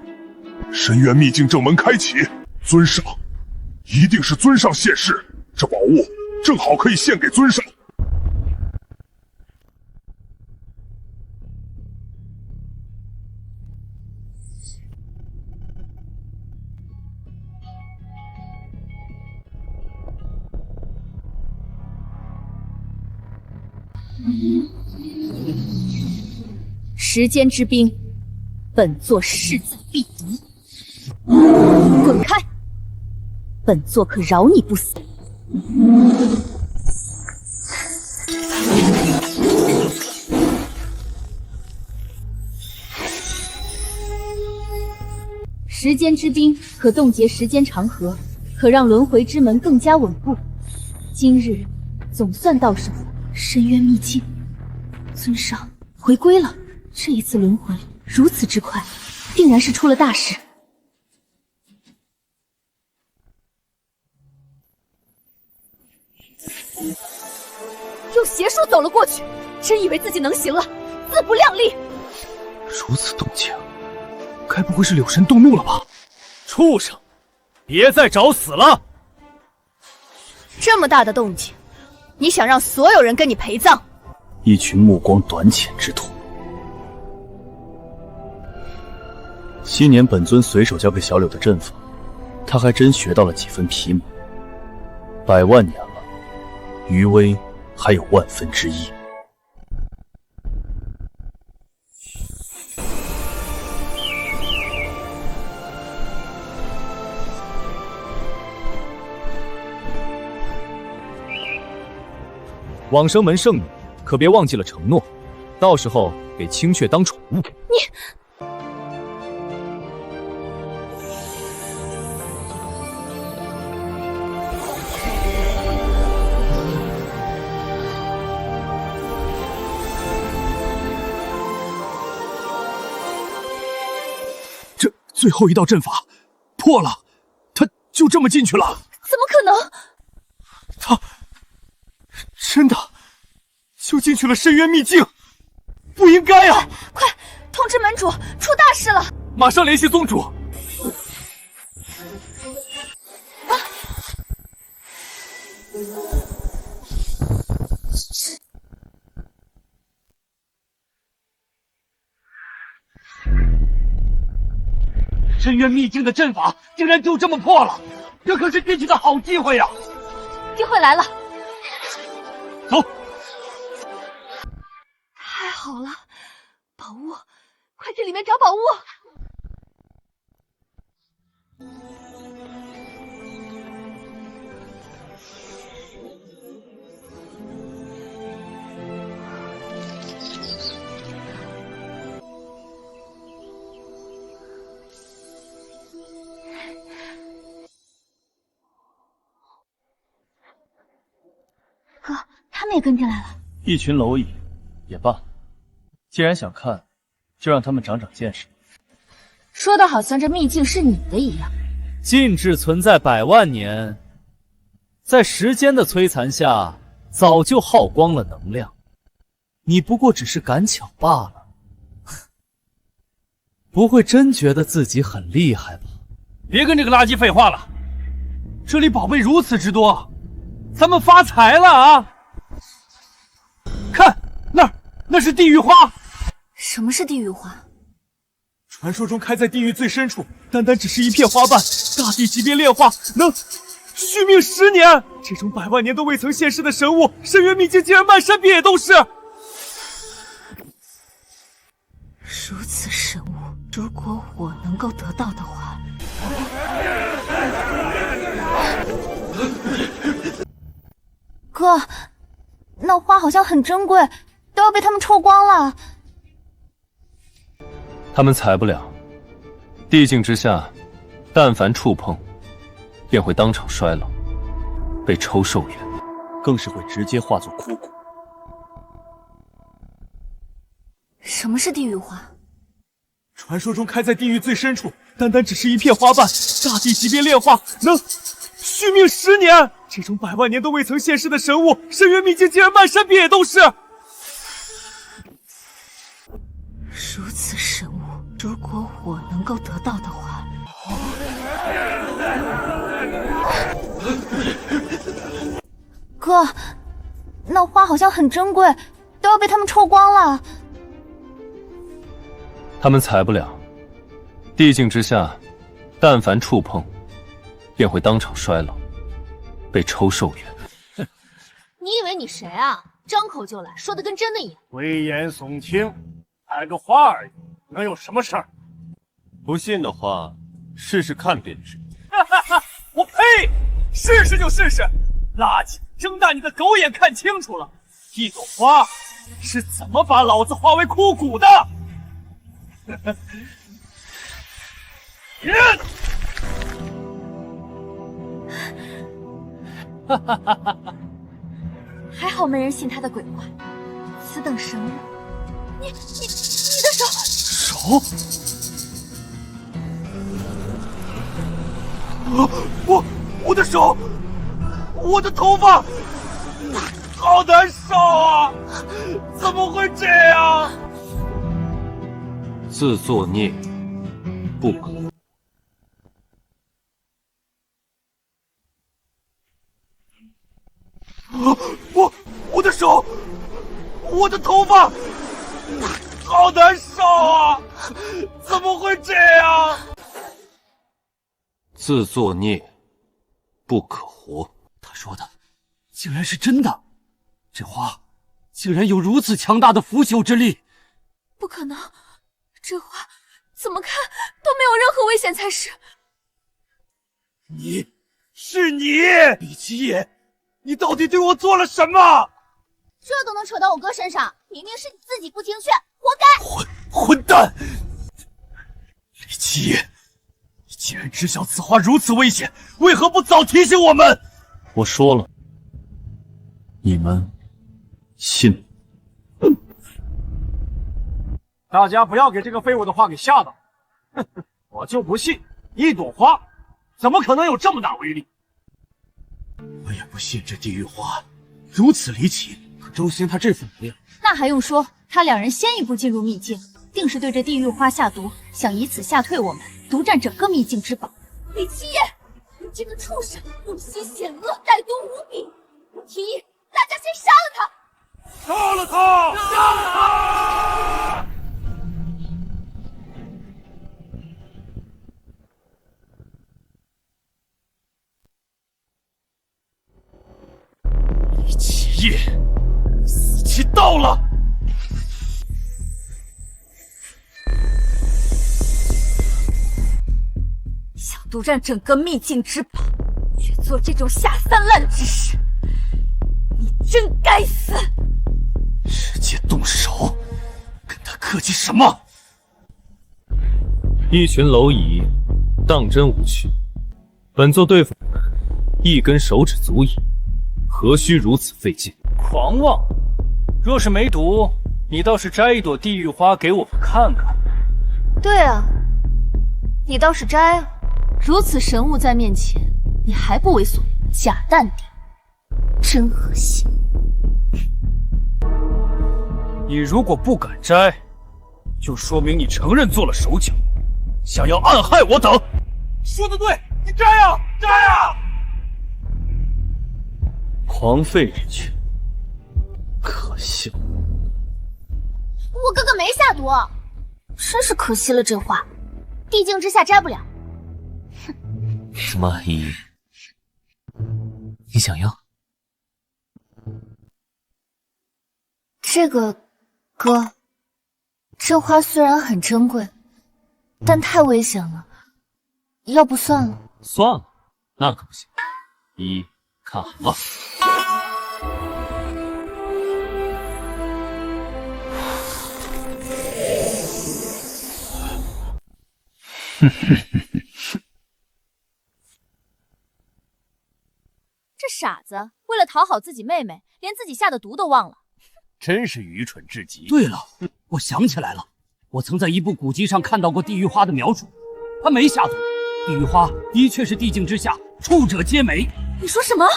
深渊秘境正门开启，尊上，一定是尊上现世，这宝物正好可以献给尊上。
时间之冰，本座势在必得。滚开！本座可饶你不死。时间之冰可冻结时间长河，可让轮回之门更加稳固。今日总算到手深渊秘境，尊上回归了。这一次轮回如此之快，定然是出了大事。用邪术走了过去，真以为自己能行了，自不量力！
如此动静，该不会是柳神动怒了吧？
畜生，别再找死了！
这么大的动静，你想让所有人跟你陪葬？
一群目光短浅之徒。昔年本尊随手交给小柳的阵法，他还真学到了几分皮毛。100万年了，余威还有1/1000。
往生门圣女，可别忘记了承诺，到时候给青雀当宠物。
你。
这最后一道阵法破了，他就这么进去了？
怎么可能？
他真的就进去了深渊秘境，不应该啊！
快通知门主，出大事了！
马上联系宗主。
深渊秘境的阵法竟然就这么破了，这可是运气的好机会呀！
机会来了，
走！
太好了，宝物，快去里面找宝物！
哥，他们也跟进来了。
一群蝼蚁，也罢。既然想看，就让他们长长见识。
说的好像这秘境是你的一样。
禁制存在100万年，在时间的摧残下，早就耗光了能量。
你不过只是赶巧罢了，不会真觉得自己很厉害吧？
别跟这个垃圾废话了，这里宝贝如此之多，咱们发财了啊！看那是地狱花。
什么是地狱花？
传说中开在地狱最深处，单单只是一片花瓣，大地级别炼化，能续命10年。这种100万年都未曾现世的神物，深渊秘境竟然漫山遍野都是。
如此神物，如果我能够得到的话，哥，那花好像很珍贵，都要被他们抽光了。
他们采不了，地境之下，但凡触碰，便会当场衰老，被抽寿元，
更是会直接化作枯骨。
什么是地狱花？
传说中开在地狱最深处，单单只是一片花瓣，大地级别炼化，能续命10年。这种100万年都未曾现世的神物，深渊秘境竟然漫山遍野都是。
如此神物，如果我能够得到的话，哥，那花好像很珍贵，都要被他们抽光了。
他们采不了，地境之下，但凡触碰，便会当场衰老，被抽寿元。
你以为你谁啊？张口就来，说的跟真的一样。
危言耸听，采个花而已，能有什么事儿？
不信的话，试试看便知。
我呸！试试就试试，垃圾！睁大你的狗眼看清楚了，一朵花是怎么把老子化为枯骨的？
还好没人信他的鬼话。此等神物，你的手！
我的手，我的头发，好难受啊！怎么会这样？
自作孽不可。
我的手，我的头发，好难受啊！怎么会这样？
自作孽不可活。
他说的竟然是真的，这花竟然有如此强大的腐朽之力。
不可能，这花怎么看都没有任何危险才是。
你李七爷，你到底对我做了什么？
这都能扯到我哥身上，明明是你自己不听劝，活该！
混蛋！李七爷，你既然知晓此花如此危险，为何不早提醒我们？
我说了，你们信？
大家不要给这个废物的话给吓到。我就不信，一朵花怎么可能有这么大威力？
我也不信这地狱花如此离奇。可周兴他这副模样，
那还用说？他2人先一步进入秘境，定是对这地狱花下毒，想以此吓退我们，独占整个秘境之宝。
李七爷，你这个畜生，用心险恶，歹毒无比！我提议大家先杀了他。
杀了他！杀了他！
李七爷，死期到了！
想独占整个秘境之宝，却做这种下三滥之事，你真该死！
直接动手，跟他客气什么？
一群蝼蚁，当真无趣。本座对付你们，一根手指足矣，何须如此费劲？
狂妄！若是没毒，你倒是摘一朵地狱花给我们看看。
对啊，你倒是摘啊！如此神物在面前，你还不为所动，假淡定，真恶心！
你如果不敢摘，就说明你承认做了手脚，想要暗害我等。
说的对，你摘呀，摘呀！
狂吠之躯，可笑。
我哥哥没下毒，真是可惜了这话。地境之下摘不了。
什么依依？你想要？
这个，哥，这花虽然很珍贵，但太危险了，要不算了。
算了，那可不行。依依，看好了。
这傻子为了讨好自己妹妹，连自己下的毒都忘了，
真是愚蠢至极。
对了，我想起来了，我曾在一部古籍上看到过地狱花的描述，她没下毒。地狱花的确是地境之下处者皆美。
你说什么？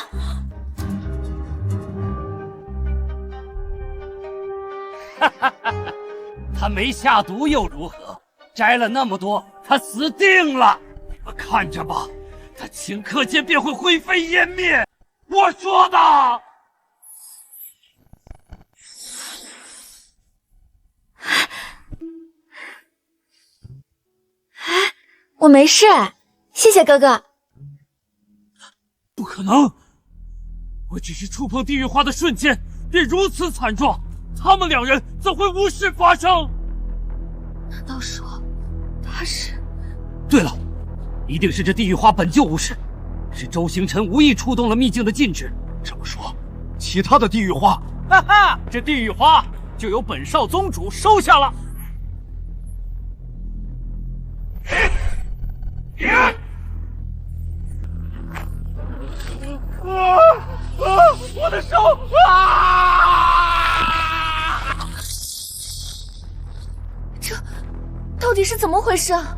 哈哈哈！他没下毒又如何？摘了那么多，他死定了！你们看着吧，他顷刻间便会灰飞烟灭。我说的。
我没事，谢谢哥哥。
不可能！我只是触碰地狱花的瞬间，便如此惨状，他们两人怎会无事发生？
难道说他是？
对了，一定是这地狱花本就无事，是周星辰无意触动了秘境的禁制。
这么说，其他的地狱花，哈哈，这地狱花就由本少宗主收下了。
我的手啊！
这到底是怎么回事啊？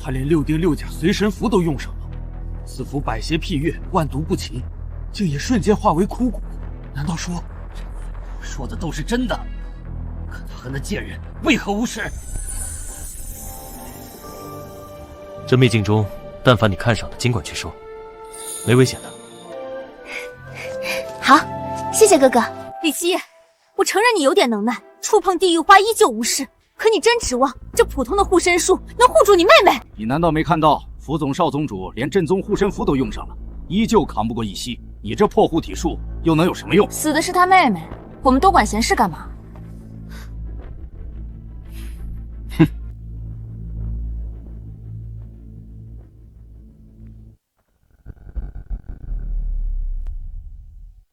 他连6丁6甲随神符都用上了，此符百邪辟月，万毒不侵，竟也瞬间化为枯骨。难道说，
我说的都是真的？可他和那贱人为何无事？
这秘境中，但凡你看上的，尽管去收，没危险的。
好，谢谢哥哥。李七，我承认你有点能耐，触碰地狱花依旧无事。可你真指望这普通的护身术能护住你妹妹？
你难道没看到辅总少宗主连正宗护身符都用上了，依旧扛不过一息？你这破护体术又能有什么用？
死的是他妹妹，我们多管闲事干嘛？
哼！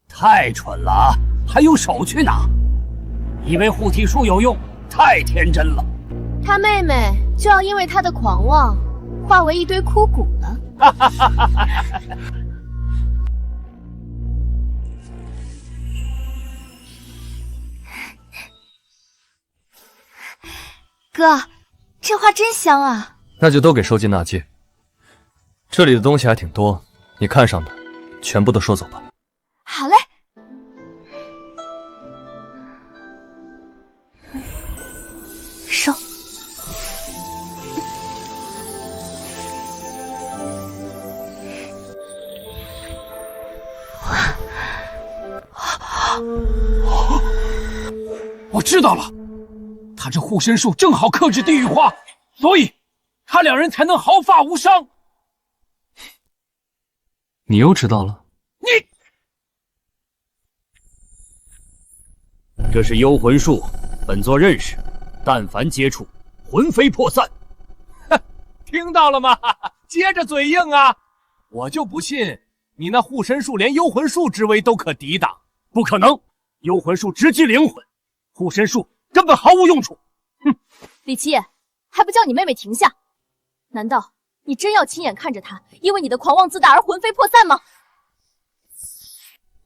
太蠢了啊！还用手去拿？以为护体术有用？太天真了！
他妹妹就要因为他的狂妄，化为一堆枯骨了。哥，这花真香啊！
那就都给收进纳戒。这里的东西还挺多，你看上的全部都收走吧。
好嘞。收。
我知道了，他这护身术正好克制地狱花，所以他两人才能毫发无伤。
你又知道了？
这是幽魂术，本座认识，但凡接触，魂飞魄散。
听到了吗？接着嘴硬啊！我就不信你那护身术连幽魂术之威都可抵挡。
不可能，幽魂术直击灵魂，护身术根本毫无用处。
哼！李七爷，还不叫你妹妹停下？难道你真要亲眼看着她因为你的狂妄自大而魂飞魄散吗？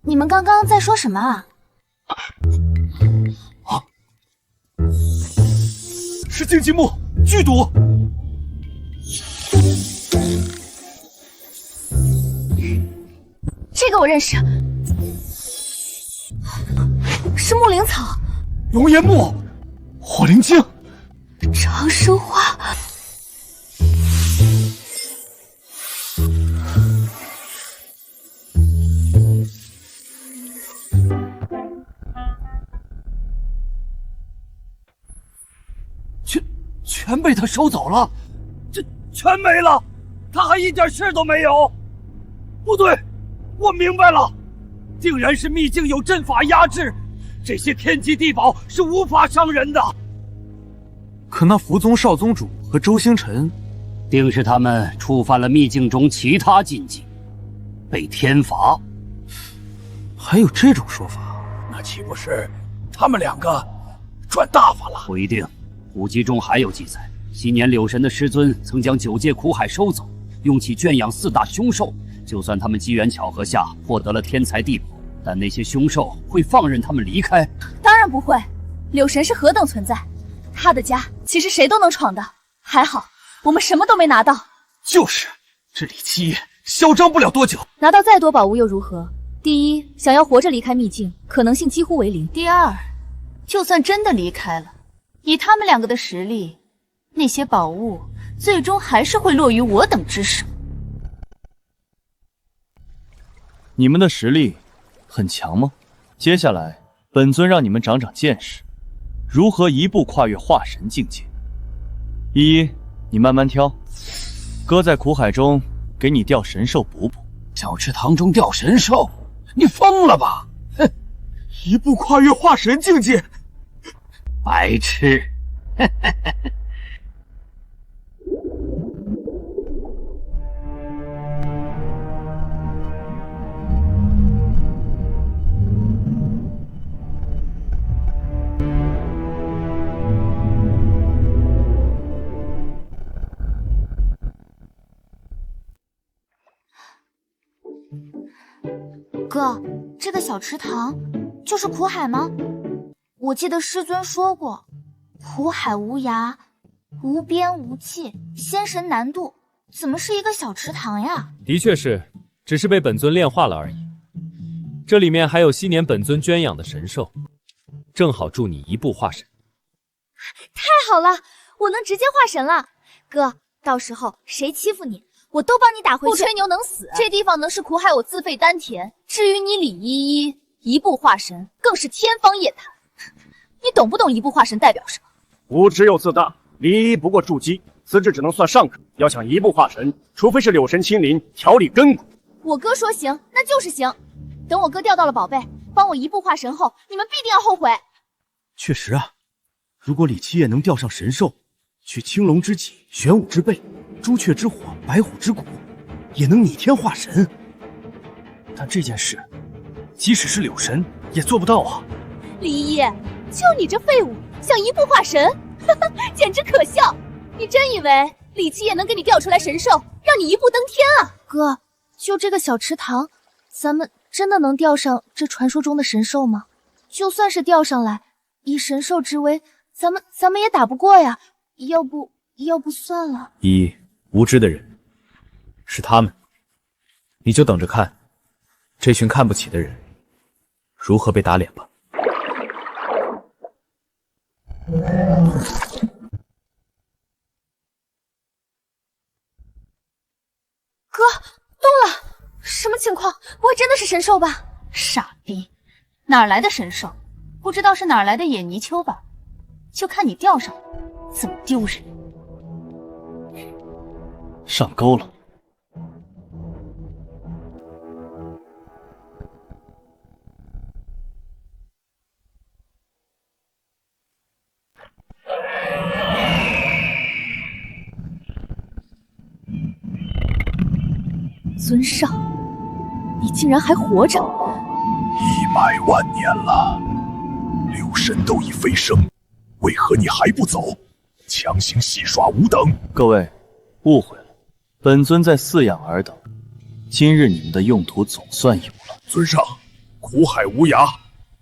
你们刚刚在说什么啊？
是荆棘木剧毒。
这个我认识。
是木灵草、
熔岩木、火灵晶、
长生花。
全被他收走了，这全没了，他还一点事都没有。不对，我明白了，竟然是秘境有阵法压制，这些天机地宝是无法伤人的。
可那福宗少宗主和周星辰，
定是他们触犯了秘境中其他禁忌，被天罚。
还有这种说法？
那岂不是他们两个赚大发了？不一定。古籍中还有记载，昔年柳神的师尊曾将9界苦海收走，用其圈养4大凶兽。就算他们机缘巧合下获得了天才地宝，但那些凶兽会放任他们离开？
当然不会。柳神是何等存在，他的家其实谁都能闯的。还好我们什么都没拿到。
就是，这李七爷嚣张不了多久。
拿到再多宝物又如何？第一，想要活着离开秘境，可能性几乎为零。
第二，就算真的离开了，以他们两个的实力，那些宝物最终还是会落于我等之手。
你们的实力很强吗？接下来，本尊让你们长长见识，如何一步跨越化神境界。依依，你慢慢挑，哥在苦海中给你钓神兽补补。
小池塘中钓神兽？你疯了吧！哼，
一步跨越化神境界。
白痴！
哥，这个小池塘就是苦海吗？我记得师尊说过，苦海无涯，无边无际，仙神难渡，怎么是一个小池塘呀？
的确是，只是被本尊炼化了而已。这里面还有昔年本尊圈养的神兽，正好助你一步化神。
太好了，我能直接化神了。哥，到时候谁欺负你，我都帮你打回去。
不吹牛能死，这地方能是苦海，我自废丹田。至于你李依依一步化神，更是天方夜谭。你懂不懂一步化神代表什么？
无知又自大，李依不过筑基，此志只能算上客。要想一步化神，除非是柳神亲临调理根骨。
我哥说行，那就是行。等我哥钓到了宝贝，帮我一步化神后，你们必定要后悔。
确实啊，如果李七夜能钓上神兽，取青龙之脊、玄武之背、朱雀之火、白虎之骨，也能逆天化神。但这件事，即使是柳神也做不到啊！
李依依，就你这废物，想一步化神，简直可笑！你真以为李七夜能给你钓出来神兽，让你一步登天啊？
哥，就这个小池塘，咱们真的能钓上这传说中的神兽吗？就算是钓上来，以神兽之威，咱们也打不过呀。要不算了。
依依，无知的人是他们，你就等着看这群看不起的人如何被打脸吧。
哥，动了！什么情况？不会真的是神兽吧？傻逼，哪来的神兽？不知道是哪来的野泥鳅吧？就看你钓上了，怎么丢人！
上钩了。
尊上，你竟然还活着
！100万年了，柳神都已飞升，为何你还不走？强行戏耍吾等！
各位，误会了，本尊在饲养尔等。今日你们的用途总算有了。
尊上，苦海无涯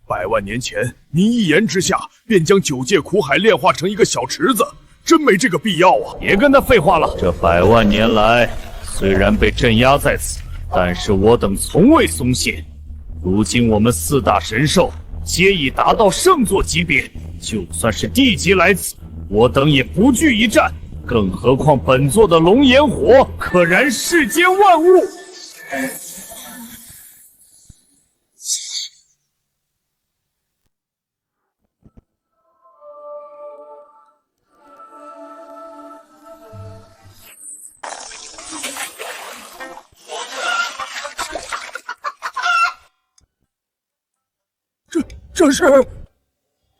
，100万年前您一言之下便将9界苦海炼化成一个小池子，真没这个必要啊！
别跟他废话了，这100万年来，虽然被镇压在此，但是我等从未松懈。如今我们4大神兽
皆已达到圣座级别，就算是地级来此，我等也不惧一战。更何况本座的龙炎火可燃世间万物。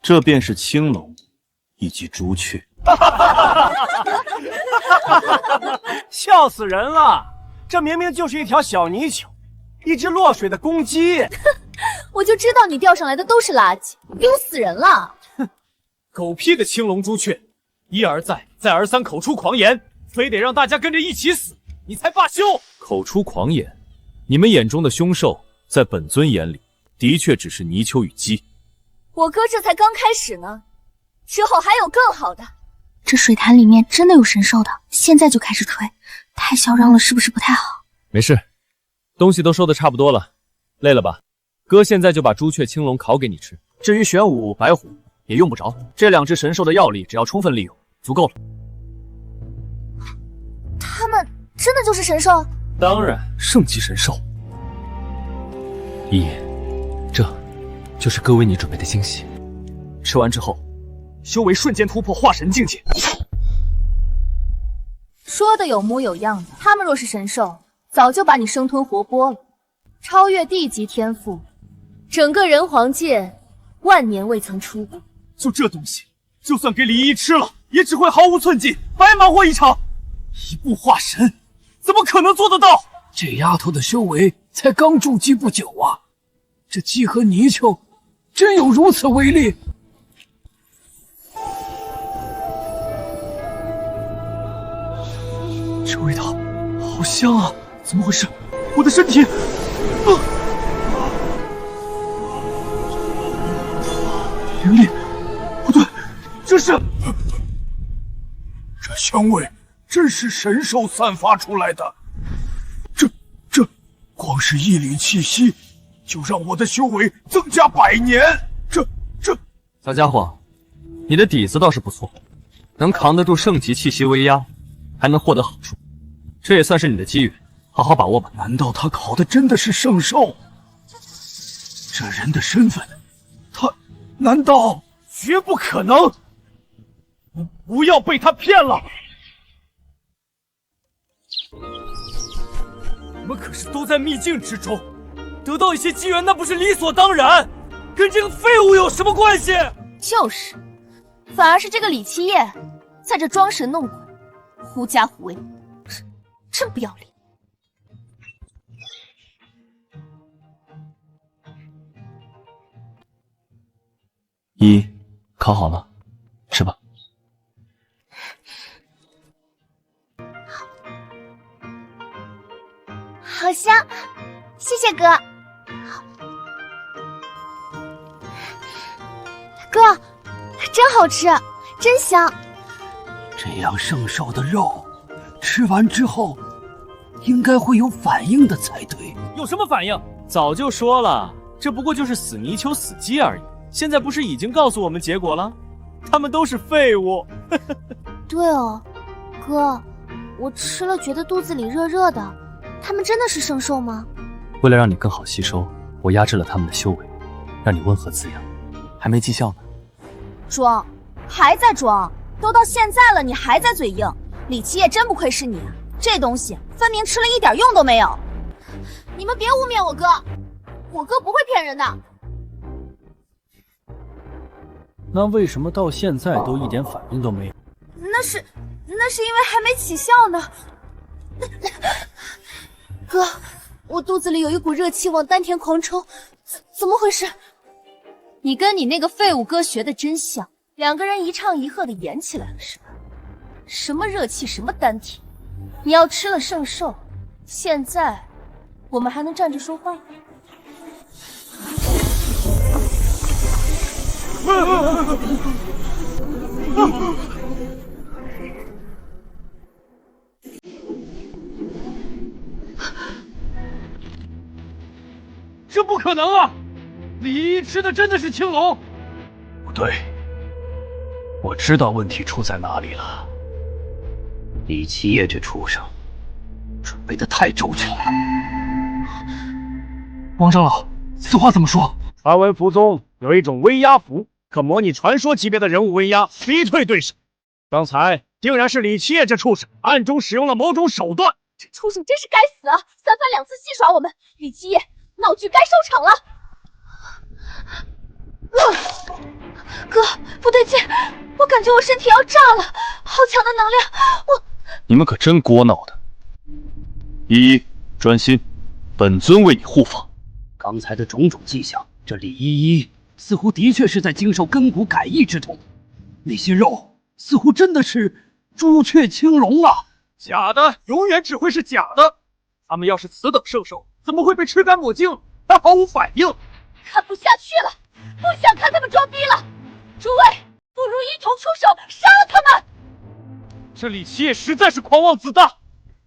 这便是青龙以及朱雀。
笑死人了！这明明就是一条小泥鳅，一只落水的公鸡。
我就知道你钓上来的都是垃圾，丢死人了！
狗屁的青龙朱雀，一而再，再而三口出狂言，非得让大家跟着一起死，你才罢休！
口出狂言，你们眼中的凶兽，在本尊眼里，的确只是泥鳅与鸡。
我哥这才刚开始呢，之后还有更好的。
这水潭里面真的有神兽的，现在就开始吹，太嚣张了，是不是不太好？
没事，东西都收的差不多了，累了吧？哥现在就把朱雀、青龙烤给你吃。
至于玄武、白虎也用不着，这两只神兽的药力只要充分利用，足够了。
他们真的就是神兽？
当然，圣级神兽。
一爷，这就是哥为你准备的惊喜。
吃完之后，修为瞬间突破化神境界。
说的有模有样的，他们若是神兽，早就把你生吞活剥了，超越地级天赋，整个人皇界万年未曾出过。
就这东西，就算给李一吃了，也只会毫无寸进，白忙活一场。一步化神，怎么可能做得到？
这丫头的修为才刚筑基不久啊，这鸡和泥鳅真有如此威力？
这味道好香啊！怎么回事？我的身体……灵力不对，这是……
这香味真是神兽散发出来的。这光是一缕气息，就让我的修为增加100年。这
小家伙，你的底子倒是不错，能扛得住圣级气息威压，还能获得好处，这也算是你的机遇，好好把握吧。
难道他烤的真的是圣兽？这人的身份，他难道……
绝不可能！不要被他骗了！我们可是都在秘境之中，得到一些机缘，那不是理所当然？跟这个废物有什么关系？
就是，反而是这个李七夜在这装神弄鬼，狐假虎威，真不要脸！
一，烤好了，吃吧。
好香，谢谢哥。哥，真好吃，真香。
这样圣兽的肉，吃完之后应该会有反应的才对。
有什么反应？早就说了，这不过就是死泥鳅、死鸡而已。现在不是已经告诉我们结果了？他们都是废物。
对哦，哥，我吃了觉得肚子里热热的，他们真的是圣兽吗？
为了让你更好吸收，我压制了他们的修为，让你温和滋养。还没绩效呢。
装，还在装，都到现在了，你还在嘴硬。李七夜真不愧是你，这东西分明吃了一点用都没有。你们别污蔑我哥，我哥不会骗人的。
那为什么到现在都一点反应都没有？
那是因为还没起效呢。哥，我肚子里有一股热气往丹田狂冲，怎么回事？你跟你那个废物哥学的真像，两个人一唱一和的演起来了是吧？什么热气，什么丹田？你要吃了圣兽，现在我们还能站着说话吗？
这不可能啊！李依依吃的真的是青龙？
不对，我知道问题出在哪里了。李奇业这畜生，准备的太周全了。
王长老，此话怎么说？传闻符中有一种威压符，可模拟传说级别的人物威压，逼退对手。刚才竟然是李奇业这畜生暗中使用了某种手段。
这畜生真是该死啊！三番两次戏耍我们，李奇业，闹剧该收场了。哥，不对劲，我感觉我身体要炸了，好强的能量！
你们可真聒闹的。依依，专心，本尊为你护法。
刚才的种种迹象，这李依依似乎的确是在经受根骨改易之痛，那些肉似乎真的是朱雀青龙啊！
假的永远只会是假的。他们要是此等圣兽，怎么会被吃干抹净，还毫无反应？
看不下去了，不想看他们装逼了。诸位，不如一同出手杀了他们！
这李奇业实在是狂妄自大，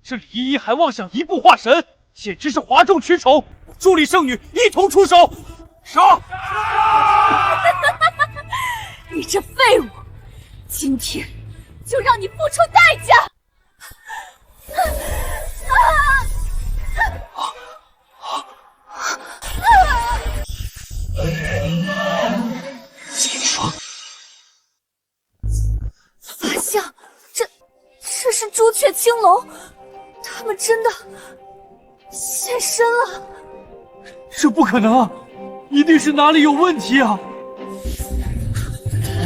这李依依还妄想一步化神，简直是哗众取宠。助力圣女一同出手，杀！
你这废物，今天就让你付出代价！法相，这是朱雀青龙，他们真的现身了。
这不可能，一定是哪里有问题啊！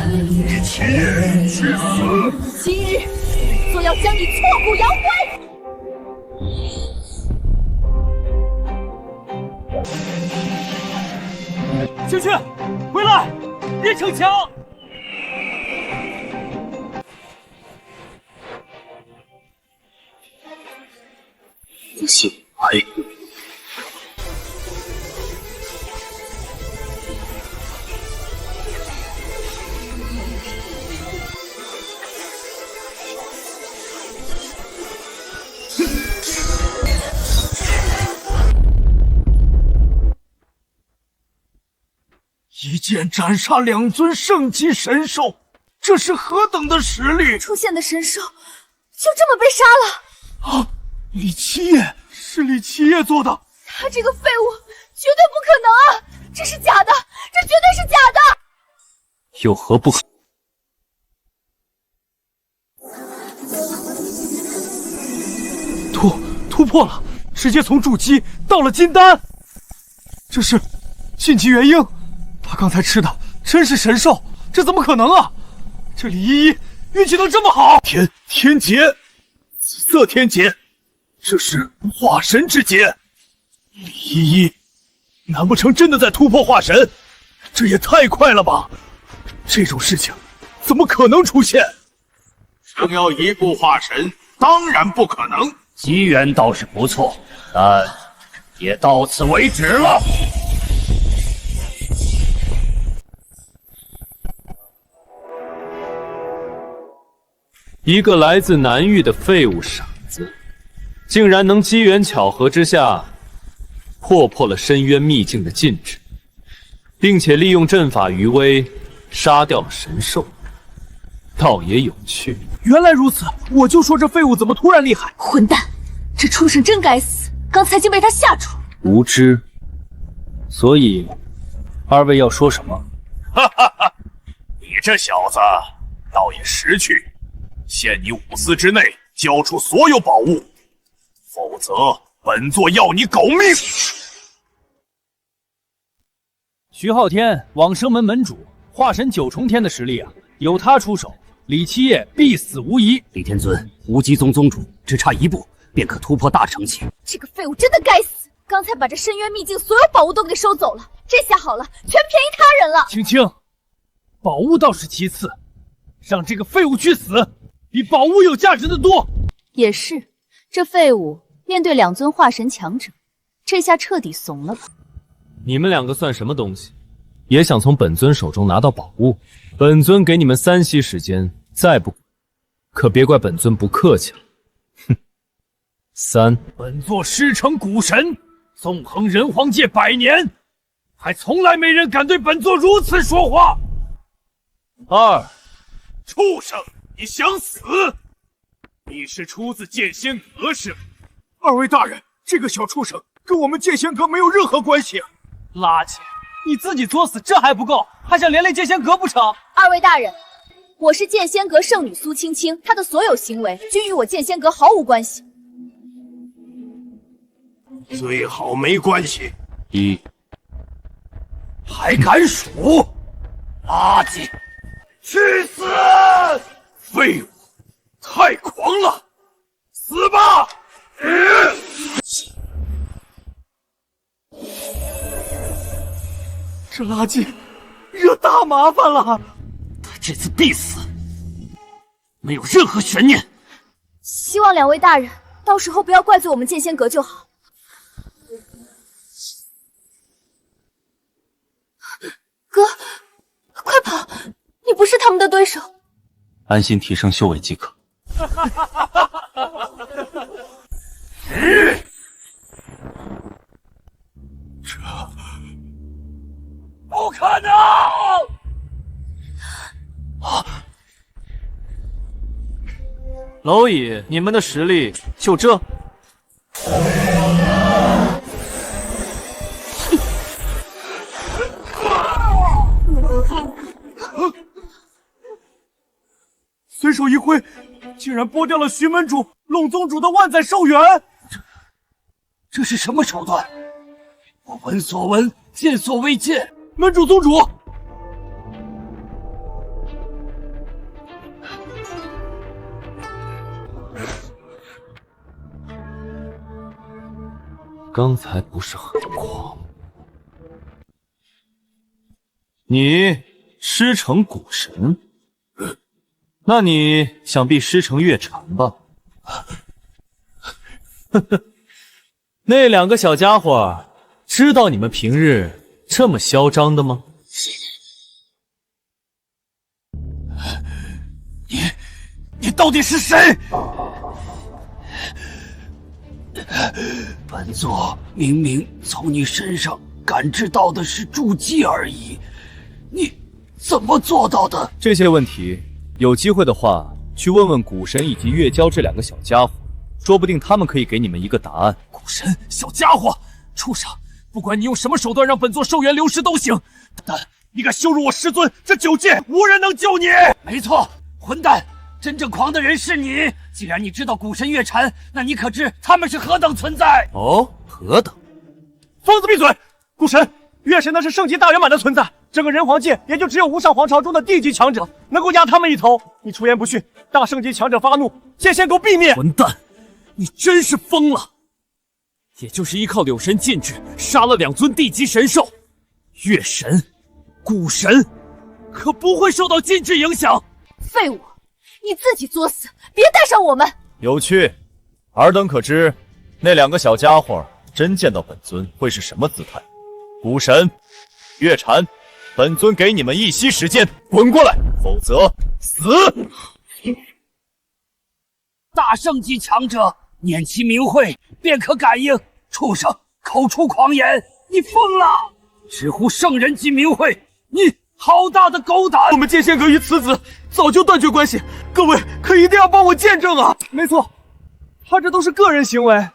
李奇业，去死！
今日就要将你挫骨扬灰！
青雀，回来，别逞强！
醒来！
一剑斩杀2尊圣级神兽，这是何等的实力！
出现的神兽就这么被杀了？
啊！李奇业，是李奇业做的！
他这个废物绝对不可能啊！这是假的，这绝对是假的！
有何不可？
突破了，直接从筑基到了金丹。这是晋级元婴，他刚才吃的真是神兽，这怎么可能啊？这李依依运气能这么好？天劫，紫色天劫，这是化神之劫。李依依，难不成真的在突破化神？这也太快了吧！这种事情怎么可能出现？
想要一步化神，当然不可能。
机缘倒是不错，但也到此为止了。
一个来自南域的废物傻子，竟然能机缘巧合之下破了深渊秘境的禁制，并且利用阵法余威杀掉了神兽，倒也有趣。
原来如此，我就说这废物怎么突然厉害！
混蛋，这畜生真该死！刚才竟被他吓住。
无知。所以，二位要说什么？
哈哈哈！你这小子倒也识趣，限你5丝之内交出所有宝物，否则本座要你狗命！
徐浩天，往生门门主，化神9重天的实力啊，有他出手，李七夜必死无疑。
李天尊，无极宗宗主只差1步便可突破大成期。
这个废物真的该死！刚才把这深渊秘境所有宝物都给收走了，这下好了，全便宜他人了。
青青，宝物倒是其次，让这个废物去死，比宝物有价值的多。
也是，这废物面对2尊化神强者，这下彻底怂了吧？
你们2个算什么东西？也想从本尊手中拿到宝物？本尊给你们3息时间，再不，可别怪本尊不客气了。哼！3，
本座师承古神，纵横人皇界100年，
还从来没人敢对本座如此说话。
畜生，你想死？你是出自剑仙阁是吗？
二位大人，这个小畜生跟我们剑仙阁没有任何关系啊！垃圾，你自己作死这还不够，还想连累剑仙阁不成？
二位大人，我是剑仙阁圣女苏青青，她的所有行为均与我剑仙阁毫无关系。
最好没关系。
还敢数？垃圾！
去死！废物！太狂了！死吧！
这垃圾惹大麻烦了，
他这次必死，没有任何悬念。
希望两位大人到时候不要怪罪我们剑仙阁就好。哥，快跑！你不是他们的对手。
安心提升修为即可。
这不可能！
蝼蚁，你们的实力就这？
随手一挥，竟然剥掉了徐门主、龙宗主的万载寿元。
这是什么手段？我闻所闻，见所未见。
门主、宗主，
刚才不是很狂？你师承古神？那你想必师承月禅吧？呵呵，那两个小家伙知道你们平日这么嚣张的吗？
你到底是谁？本座明明从你身上感知到的是筑基而已，你怎么做到的？
这些问题有机会的话，去问问古神以及月娇这两个小家伙，说不定他们可以给你们一个答案。
古神，小家伙，畜生！不管你用什么手段让本座寿元流失都行，但你敢羞辱我师尊，这9界无人能救你！
没错，混蛋！真正狂的人是你。既然你知道古神月禅，那你可知他们是何等存在？
哦，何等？
疯子闭嘴！古神，月神那是圣级大圆满的存在，整个人皇界也就只有无上皇朝中的地级强者能够压他们一头。你出言不逊，大圣级强者发怒，剑仙阁必灭！混蛋，你真是疯了！也就是依靠柳神禁制杀了2尊地级神兽，月神、古神可不会受到禁制影响。
废物，你自己作死，别带上我们。
有趣，尔等可知那两个小家伙真见到本尊会是什么姿态？古神、月禅，本尊给你们一息时间，滚过来，否则死！
大圣级强者念其名讳便可感应。畜生，口出狂言！你疯了！直呼圣人级名讳，你好大的狗胆！
我们剑仙阁与此子早就断绝关系，各位可一定要帮我见证啊！没错，他这都是个人行为。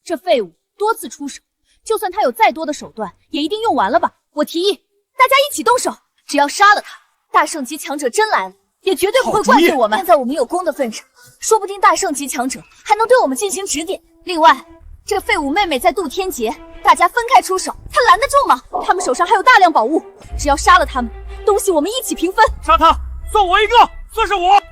这废物多次出手，就算他有再多的手段，也一定用完了吧？我提议，大家一起动手，只要杀了他，大圣级强者真来了，也绝对不会怪罪我们。看在我们有功的份上，说不定大圣级强者还能对我们进行指点。另外，这废物妹妹在渡天劫，大家分开出手，他拦得住吗？他们手上还有大量宝物，只要杀了他们，东西我们一起平分。
杀他，算我一个，算是我。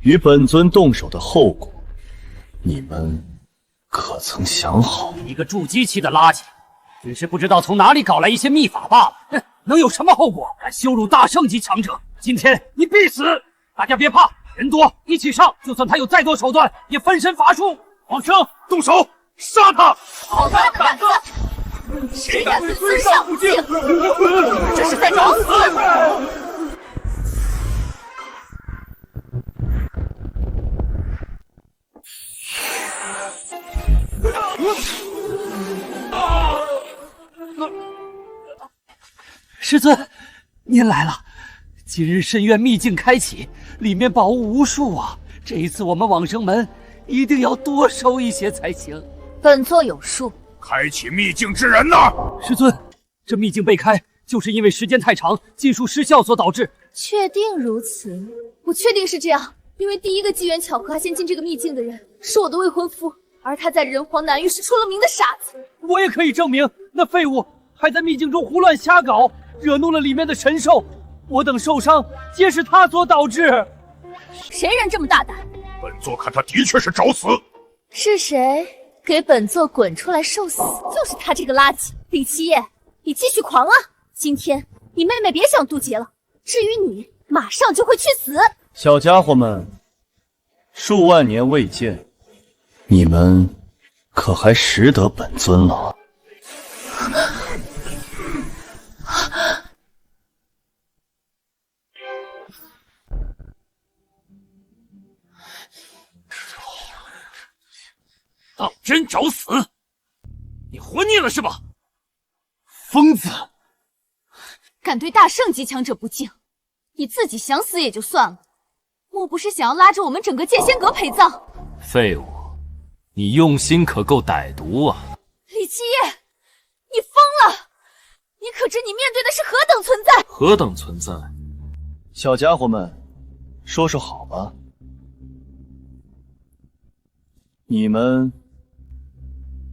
与本尊动手的后果，你们可曾想好？
一个筑基期的垃圾，只是不知道从哪里搞来一些秘法罢了。哼，能有什么后果？敢羞辱大圣级强者，今天你必死！大家别怕，人多一起上，就算他有再多手段，也分身乏术。
王生，动手，杀他！
好大的胆子！谁敢对尊上不敬？这是在找死！
师尊，您来了。今日深渊秘境开启，里面宝物无数啊！这一次我们往生门一定要多收一些才行。
本座有数。
开启秘境之人呢？
师尊，这秘境被开，就是因为时间太长，技术失效所导致。
确定如此？我确定是这样，因为第一个机缘巧合发现进这个秘境的人是我的未婚夫，而他在人皇南域是出了名的傻子。
我也可以证明，那废物还在秘境中胡乱瞎搞，惹怒了里面的神兽。我等受伤，皆是他所导致。
谁人这么大胆？
本座看他的确是找死。
是谁？给本座滚出来受死！就是他这个垃圾。李七夜，你继续狂啊！今天你妹妹别想渡劫了。至于你，马上就会去死。
小家伙们，数万年未见，你们可还识得本尊了？
当真找死！你活腻了是吧？
疯子！
敢对大圣级强者不敬，你自己想死也就算了，莫不是想要拉着我们整个剑仙阁陪葬？
废物，你用心可够歹毒啊！
李七夜，你疯了！你可知你面对的是何等存在？
何等存在？
小家伙们，说说好吧，你们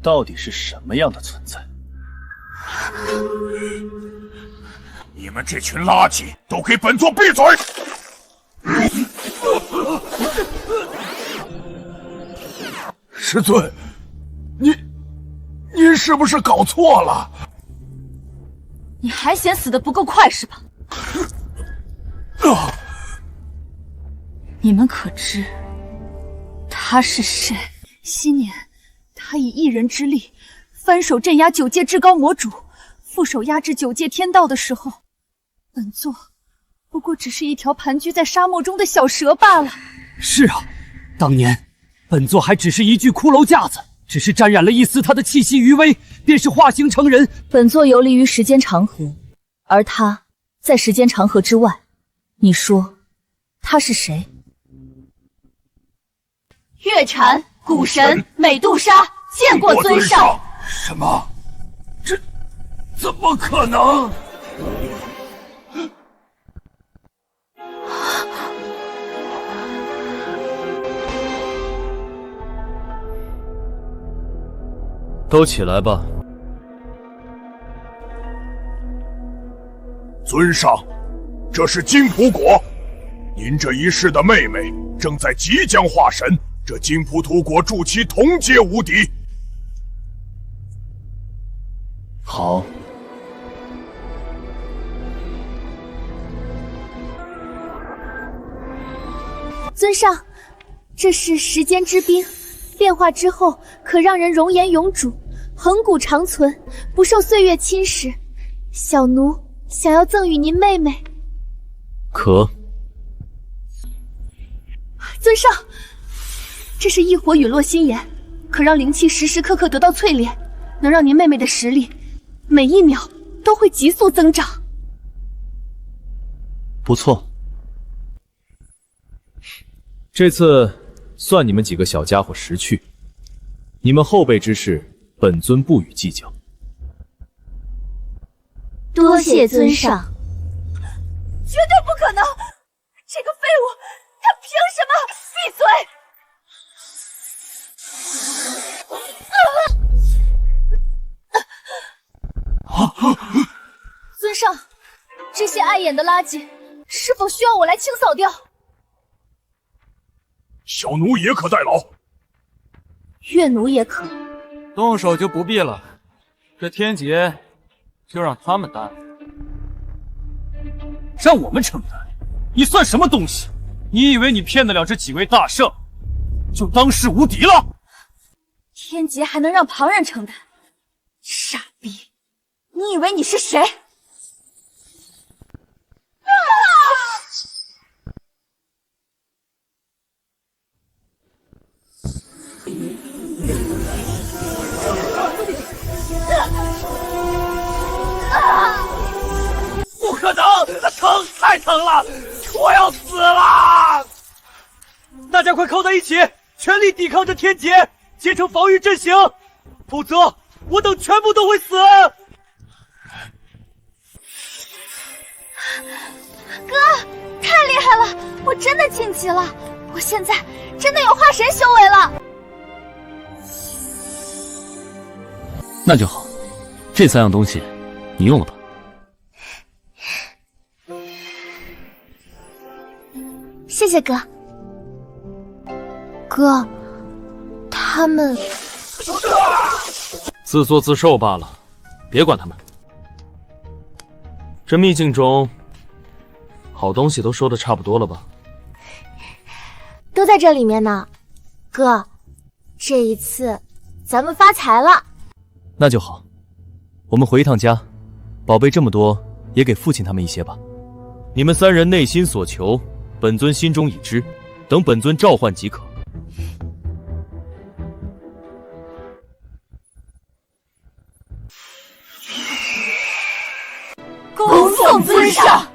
到底是什么样的存在？
你们这群垃圾，都给本座闭嘴！
师尊，您是不是搞错了？
你还嫌死得不够快是吧？你们可知他是谁？
昔年他以一人之力翻手镇压九界至高魔主，副手压制九界天道的时候，本座不过只是一条盘踞在沙漠中的小蛇罢了。
是啊，当年本座还只是一具骷髅架子，只是沾染了一丝他的气息余威，便是化形成人。
本座游离于时间长河，而他在时间长河之外。你说他是谁？
月禅、古神、美杜莎，见过尊上。
什么？这怎么可能？
都起来吧。
尊上，这是金普果，您这一世的妹妹正在即将化神，这金普土果助其同阶无敌。
好。
尊上，这是时间之冰，炼化之后可让人容颜永驻，恒古长存，不受岁月侵蚀。小奴想要赠与您妹妹。
可。
尊上，这是异火陨落心炎，可让灵气时时刻刻得到淬炼，能让您妹妹的实力每一秒都会急速增长。
不错。
这次算你们几个小家伙识趣，你们后辈之事，本尊不予计较。
多谢尊上。
绝对不可能！这个废物，他凭什么？闭嘴！
尊上，这些碍眼的垃圾，是否需要我来清扫掉？
小奴也可代劳。
岳奴也可。
动手就不必了，这天劫就让他们担。
让我们承担？你算什么东西？你以为你骗得了这几位大圣，就当世无敌了？
天劫还能让旁人承担？傻逼！你以为你是谁？
疼，太疼了，我要死了！
大家快靠在一起，全力抵抗着天劫，结成防御阵型，否则我等全部都会死。
哥，太厉害了，我真的晋级了，我现在真的有化神修为了。
那就好，这3样东西你用了吧。
谢谢哥。哥，他们
自作自受罢了，别管他们。这秘境中好东西都收的差不多了吧？
都在这里面呢。哥，这一次咱们发财了。
那就好，我们回一趟家，宝贝这么多，也给父亲他们一些吧。你们3人内心所求，本尊心中已知，等本尊召唤即可。
恭送尊上。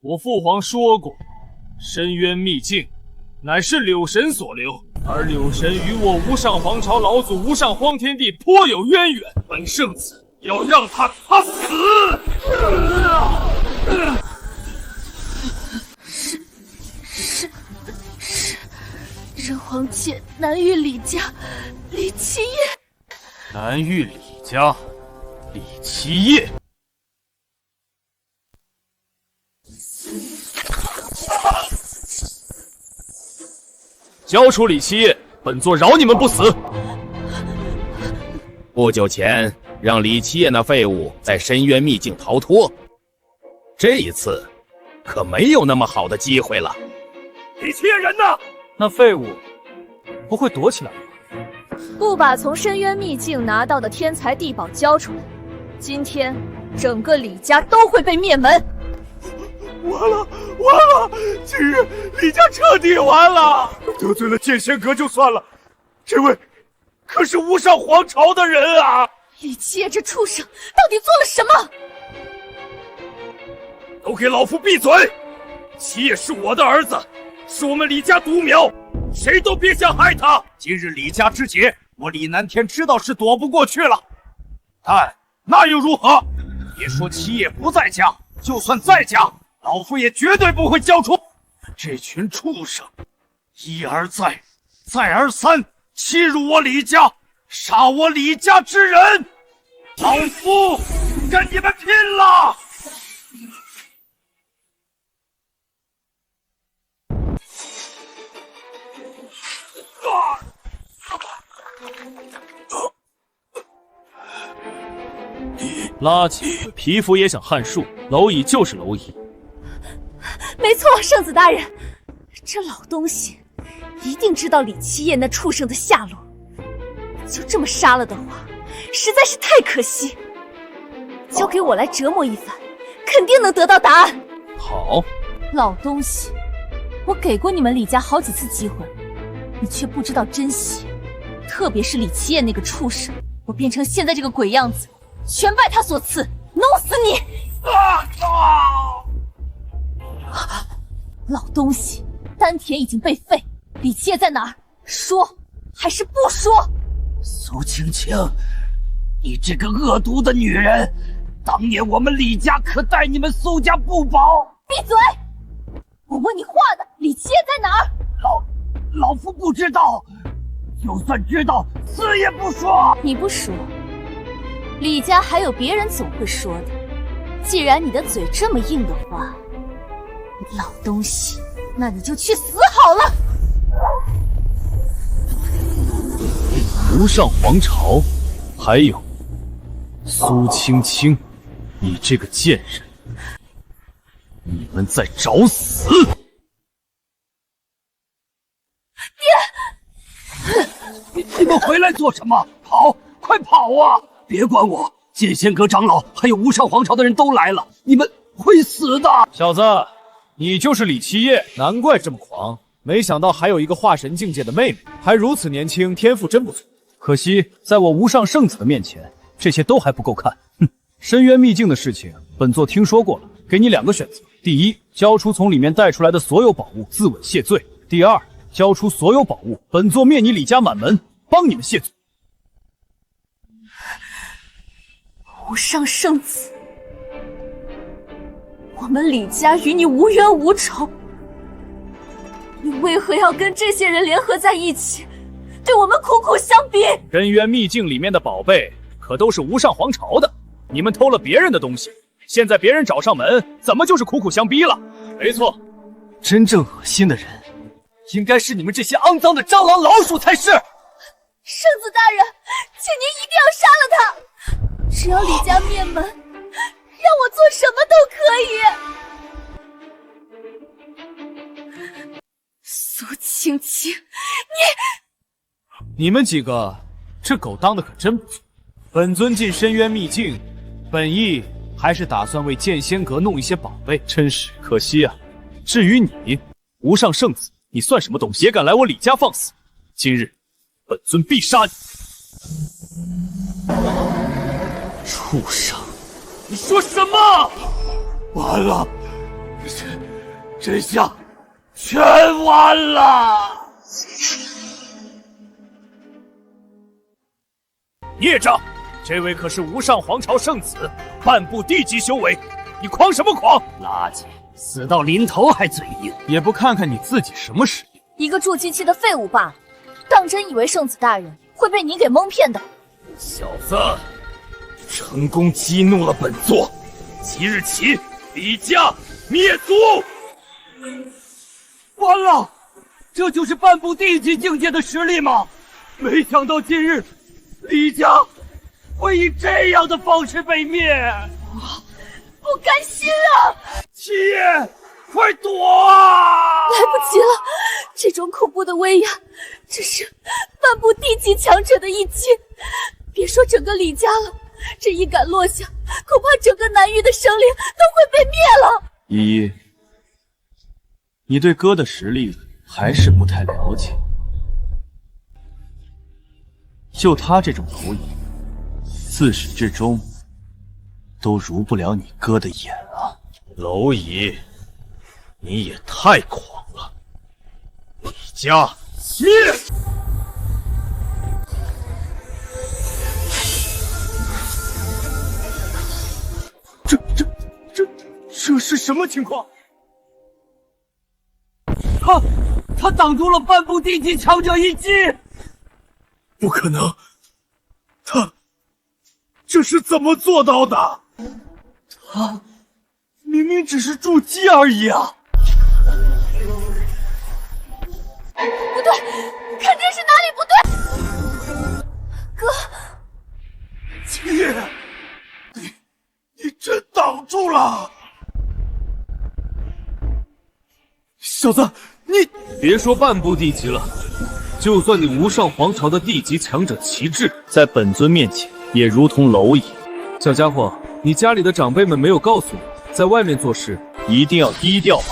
我父皇说过，深渊秘境乃是柳神所留，而柳神与我无上皇朝老祖无上荒天帝颇有渊源。本圣子要让他死！
是真皇界南域李家李七夜。
南域李家李七夜。交出李七夜，本座饶你们不死。
不久前让李七夜那废物在深渊秘境逃脱，这一次可没有那么好的机会了。
李七夜人呢？
那废物不会躲起来吧？
不把从深渊秘境拿到的天材地宝交出来，今天整个李家都会被灭门。
完了，今日李家彻底完了。得罪了剑仙阁就算了，这位可是无上皇朝的人啊！
李七夜这畜生到底做了什么？
都给老夫闭嘴！七夜是我的儿子，是我们李家独苗，谁都别想害他。今日李家之劫，我李南天知道是躲不过去了，但那又如何？别说七夜不在家，就算在家，老夫也绝对不会交出这群畜生！一而再，再而三欺辱我李家，杀我李家之人，老夫跟你们拼了！
垃圾，皮肤也想撼树，蝼蚁就是蝼蚁。
没错，圣子大人，这老东西一定知道李七夜那畜生的下落，就这么杀了的话，实在是太可惜。交给我来折磨一番，肯定能得到答案。
好，
老东西，我给过你们李家好几次机会，你却不知道珍惜，特别是李七夜那个畜生，我变成现在这个鬼样子，全拜他所赐，弄死你！老东西，丹田已经被废，李七夜在哪儿？说还是不说？
苏青青，你这个恶毒的女人，当年我们李家可待你们苏家不薄。
闭嘴！我问你话呢，李七夜在哪儿？
老夫不知道。就算知道，死也不说。
你不说，李家还有别人总会说的。既然你的嘴这么硬的话，老东西，那你就去死好了。
无上皇朝，还有苏青青，你这个贱人，你们在找死！
你们回来做什么？跑，快跑啊！别管我，剑仙阁长老还有无上皇朝的人都来了，你们会死的！
小子，你就是李七夜，难怪这么狂。没想到还有一个化神境界的妹妹，还如此年轻，天赋真不错。
可惜在我无上圣子的面前，这些都还不够看。哼，深渊秘境的事情，本座听说过了，给你2个选择：第一，交出从里面带出来的所有宝物，自刎谢罪；第二，交出所有宝物，本座灭你李家满门，帮你们谢罪。
无上圣子，我们李家与你无冤无仇，你为何要跟这些人联合在一起，对我们苦苦相逼？
深渊秘境里面的宝贝可都是无上皇朝的，你们偷了别人的东西，现在别人找上门，怎么就是苦苦相逼了？
没错，
真正恶心的人，
应该是你们这些肮脏的蟑螂老鼠才是。
圣子大人，请您一定要杀了他！只要李家灭门，让我做什么都可以。苏青青，
你们几个，这狗当的可真不错。本尊进深渊秘境，本意还是打算为剑仙阁弄一些宝贝，
真是可惜啊。至于你，无上圣子，你算什么东西？也敢来我李家放肆！今日本尊必杀你！
畜生！你说什么？完了，这下全完了！
孽障！这位可是无上皇朝圣子，半步地级修为，你狂什么狂？
垃圾！死到临头还嘴硬，
也不看看你自己什么实力。
一个筑基期的废物罢了，当真以为圣子大人会被你给蒙骗的？
小子，成功激怒了本座，即日起李家灭族！完了，这就是半步地级境界的实力吗？没想到今日李家会以这样的方式被灭，
不甘心啊！
七爷，快躲啊！
来不及了，这种恐怖的威压，只是半步地级强者的一击。别说整个李家了，这一杆落下，恐怕整个南域的生灵都会被灭了。
依依，你对哥的实力还是不太了解。就他这种蝼蚁，自始至终都入不了你哥的眼啊！
蝼蚁，你也太狂了！李家灭！
这是什么情况？他挡住了半步地级强者一击！
不可能，他这是怎么做到的？
他明明只是筑基而已啊！
不对，肯定是哪里不对。哥，
七爷，你真挡住了！
小子，你别说半步地级了，就算你无上皇朝的地级强者旗帜，
在本尊面前也如同蝼蚁。
小家伙，你家里的长辈们没有告诉你，在外面做事
一定要低调吗？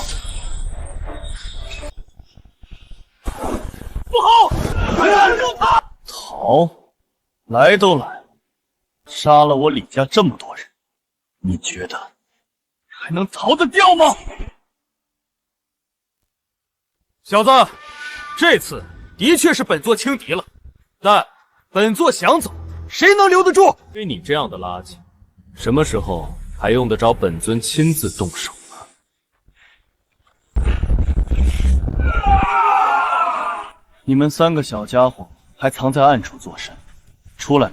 不好，拦住他！
逃，来都来了，杀了我李家这么多人，你觉得还能逃得掉吗？
小子，这次的确是本座轻敌了，但本座想走，谁能留得住？对你这样的垃圾，什么时候还用得着本尊亲自动手呢？
你们3个小家伙还藏在暗处作甚？出来！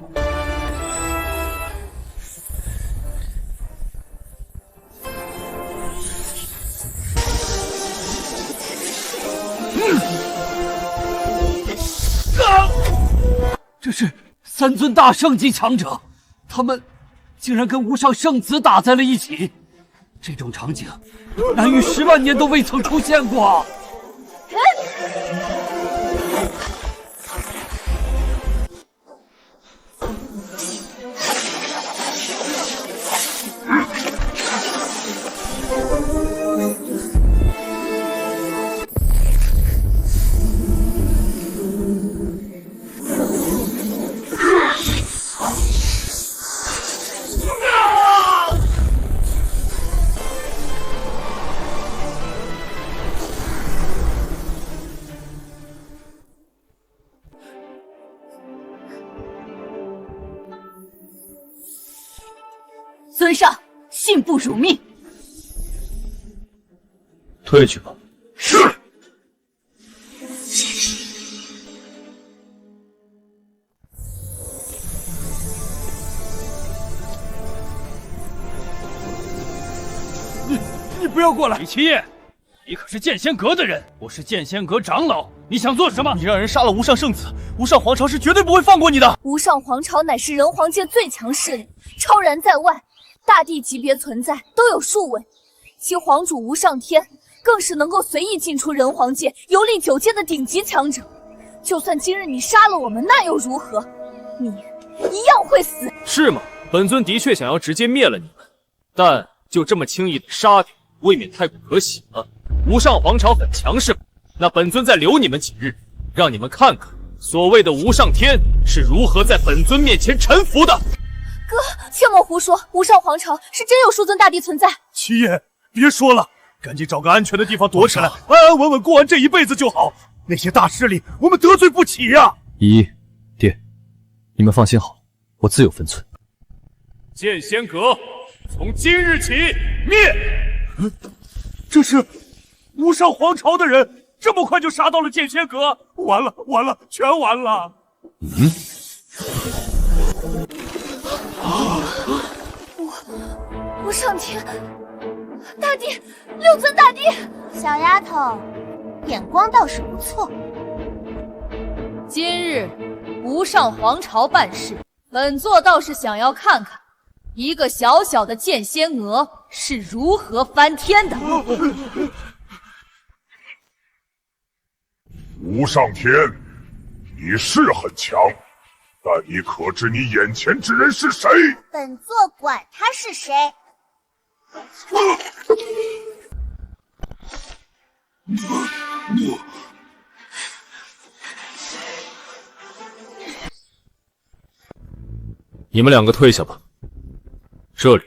这是三尊大圣级强者，他们竟然跟无上圣子打在了一起。这种场景，南域10万年都未曾出现过。
尊上，信不辱命。
退去吧。
是。
你不要过来！李七夜，你可是剑仙阁的人，我是剑仙阁长老，你想做什么？
你让人杀了无上圣子，无上皇朝是绝对不会放过你的。
无上皇朝乃是人皇界最强势力，超然在外，大帝级别存在都有数位，其皇主无上天更是能够随意进出人皇界，游历9界的顶级强者。就算今日你杀了我们，那又如何？你一样会死。
是吗？本尊的确想要直接灭了你们，但就这么轻易的杀掉，未免太过可喜了。无上皇朝很强势，那本尊再留你们几日，让你们看看所谓的无上天是如何在本尊面前臣服的。
哥，切莫胡说，无上皇朝是真有数尊大帝存在。
七爷，别说了，赶紧找个安全的地方躲起来，安安稳稳过完这一辈子就好。那些大势力，我们得罪不起呀。
依依，爹，你们放心好了，我自有分寸。
剑仙阁从今日起灭。
这是无上皇朝的人，这么快就杀到了剑仙阁，完了完了，全完了。
无上天大帝，6尊大帝。
小丫头，眼光倒是不错。
今日无上皇朝办事，本座倒是想要看看一个小小的剑仙娥是如何翻天的。
无上天，你是很强，但你可知你眼前之人是谁？
本座管他是谁。
你们2个退下吧，这里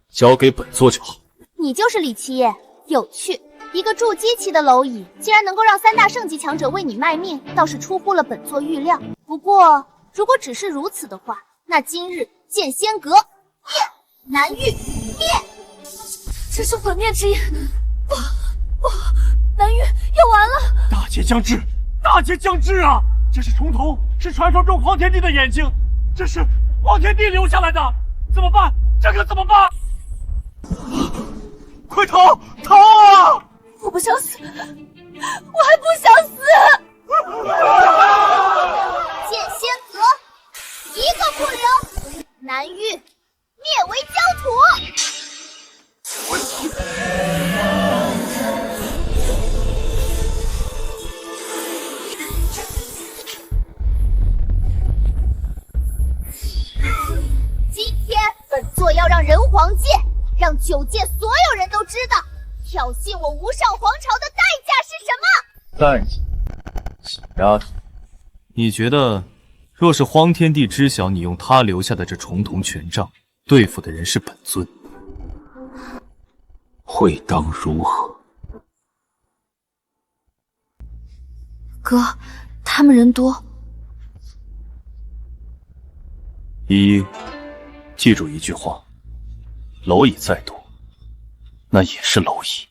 交给本座就好。
你就是李七夜，有趣。一个筑基期的蝼蚁，竟然能够让3大圣级强者为你卖命，倒是出乎了本座预料。不过，如果只是如此的话，那今日剑仙阁灭，南域灭。
这是毁灭之音，不，南域要完了！
大劫将至，大劫将至啊！这是重瞳，是传说中黄天帝的眼睛，这是黄天帝留下来的，怎么办？这可怎么办？快逃！逃啊！
我不想死，我还不想死！
剑仙阁一个不留，南域灭为焦土！今天本座要让人皇界，让9界所有人都知道，挑衅我无上皇朝的代价是什么？
代价？小丫头，你觉得，若是荒天帝知晓你用他留下的这重瞳权杖对付的人是本尊，会当如何？
哥，他们人多。
依依，记住一句话：蝼蚁再多，那也是蝼蚁。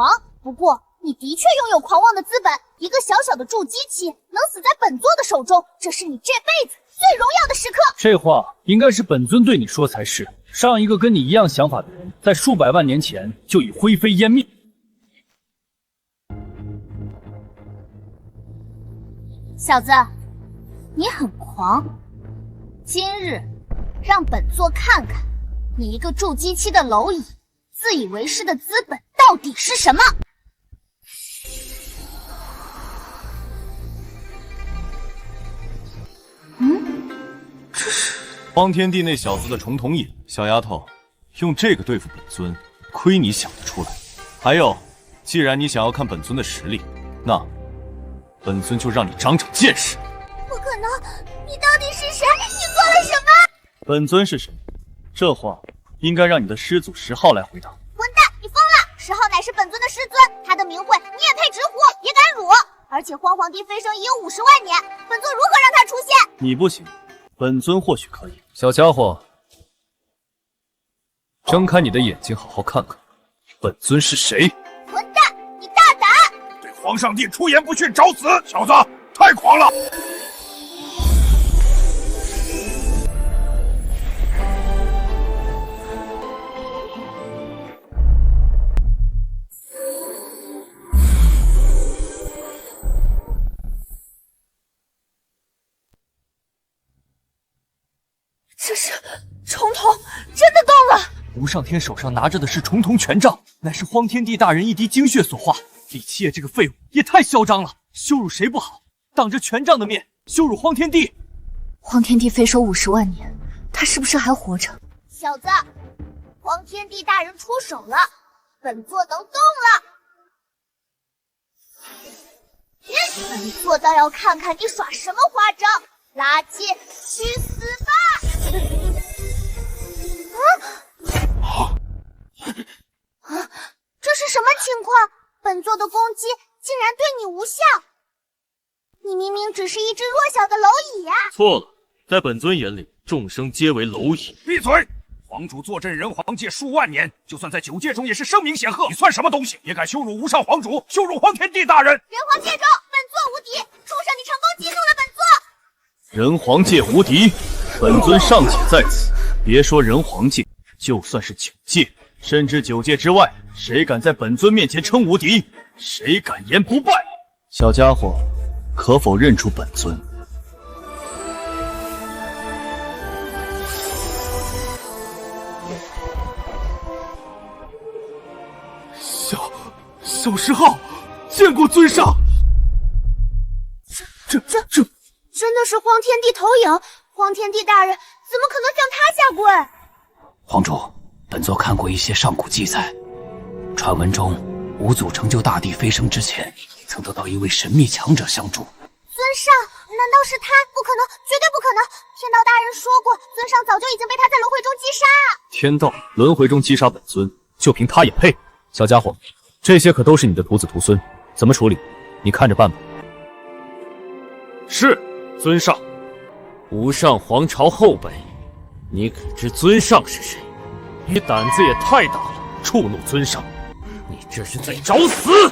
狂，不过你的确拥有狂妄的资本。一个小小的筑基期能死在本座的手中，这是你这辈子最荣耀的时刻。
这话应该是本尊对你说才是。上一个跟你一样想法的人，在数百万年前就已灰飞烟灭。
小子，你很狂。今日让本座看看，你一个筑基期的蝼蚁，自以为是的资本到底是什么？
这是荒天地那小子的重瞳眼。小丫头，用这个对付本尊，亏你想得出来。还有，既然你想要看本尊的实力，那本尊就让你长长见识。
不可能！你到底是谁？你做了什么？
本尊是谁？这话应该让你的师祖10号来回答。
混蛋！你疯了！10号乃是本尊的师尊，他的名讳你也配直呼，也敢辱！而且荒皇帝飞升已有50万年，本尊如何让他出现？
你不行，本尊或许可以。
小家伙，睁开你的眼睛，好好看看，本尊是谁！
混蛋！你大胆！
对皇上帝出言不逊，找死！小子，太狂了！
这是重瞳，真的动了！
无上天手上拿着的是重瞳权杖，乃是荒天帝大人一滴精血所化。李七夜这个废物也太嚣张了，羞辱谁不好，当着权杖的面羞辱荒天帝。
荒天帝飞收50万年，他是不是还活着？
小子，荒天帝大人出手了，本座能动了。本座倒要看看你耍什么花招！垃圾，去死吧！这是什么情况？本座的攻击竟然对你无效！你明明只是一只弱小的蝼蚁呀！
错了，在本尊眼里，众生皆为蝼蚁。
闭嘴！皇主坐镇人皇界数万年，就算在9界中也是声名显赫。你算什么东西？也敢羞辱无上皇主，羞辱荒天帝大人！
人皇界中，本座无敌！畜生，你成功激怒了本座！
人皇界无敌，本尊尚且在此。别说人皇界，就算是9界，甚至9界之外，谁敢在本尊面前称无敌？谁敢言不败？小家伙，可否认出本尊？
小10号见过尊上。这
真的是荒天帝投影！荒天帝大人怎么可能向他下跪？
皇主，本座看过一些上古记载，传闻中五祖成就大帝飞升之前，曾得到一位神秘强者相助。
尊上，难道是他？不可能，绝对不可能！天道大人说过，尊上早就已经被他在轮回中击杀啊！
天道轮回中击杀本尊，就凭他也配？小家伙，这些可都是你的徒子徒孙，怎么处理？你看着办吧。是，尊上。无上皇朝后辈，你可知尊上是谁？你胆子也太大了，触怒尊上，你这是在找死！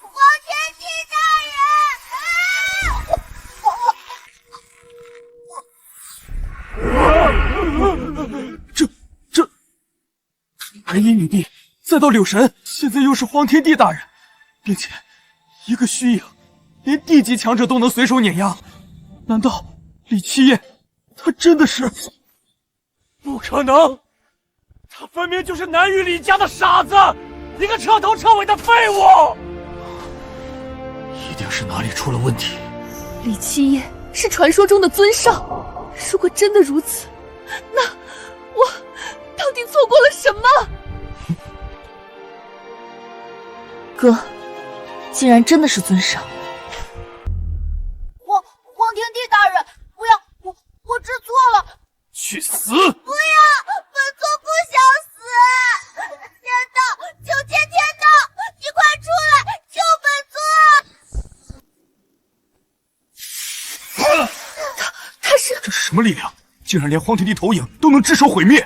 荒天帝大人！
这白衣女帝，再到柳神，现在又是荒天帝大人，并且一个虚影，连地级强者都能随手碾压。难道李七夜他真的是？
不可能！他分明就是南域李家的傻子，一个彻头彻尾的废物！
一定是哪里出了问题。
李七夜是传说中的尊上，如果真的如此，那我到底做过了什么？哥，既然真的是尊上，
荒天帝大人，不要，我知错了。
去死！
不要，本座不想死！天道，求见天道，你快出来救本座！
他是……
这是什么力量？竟然连荒天帝投影都能只手毁灭！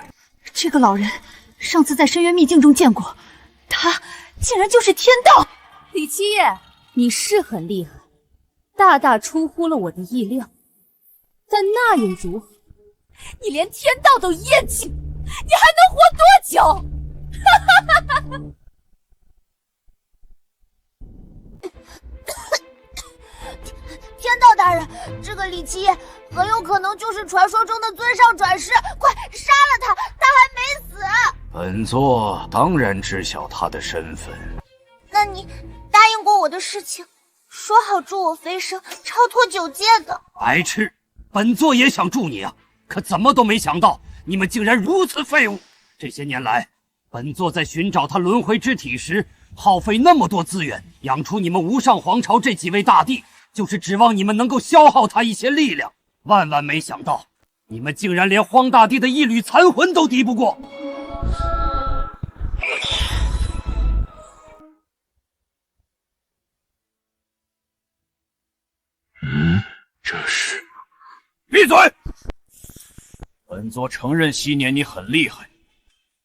这个老人，上次在深渊秘境中见过，他竟然就是天道！
李七夜，你是很厉害，大大出乎了我的意料，但那又如何？
你连天道都厌弃，你还能活多久？哈哈哈哈！
天道大人，这个李七夜很有可能就是传说中的尊上转世，快杀了他，他还没死。
本座当然知晓他的身份。
那你答应过我的事情，说好助我飞升，超脱九界的。
白痴，本座也想助你啊，可怎么都没想到你们竟然如此废物。这些年来，本座在寻找他轮回之体时，耗费那么多资源，养出你们无上皇朝这几位大帝，就是指望你们能够消耗他一些力量。万万没想到，你们竟然连荒大帝的一缕残魂都敌不过。
这是……
闭嘴！本座承认昔年你很厉害，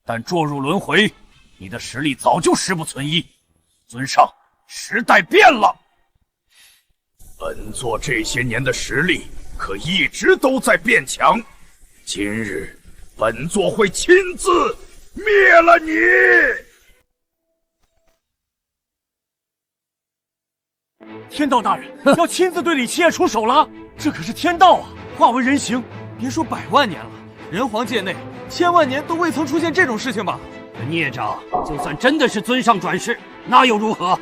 但堕入轮回，你的实力早就十不存一。尊上，时代变了，本座这些年的实力可一直都在变强。今日，本座会亲自灭了你！
天道大人要亲自对李七夜出手了，这可是天道啊，化为人形。
别说100万年了，人皇界内1000万年都未曾出现这种事情吧？
这孽障，就算真的是尊上转世，那又如何？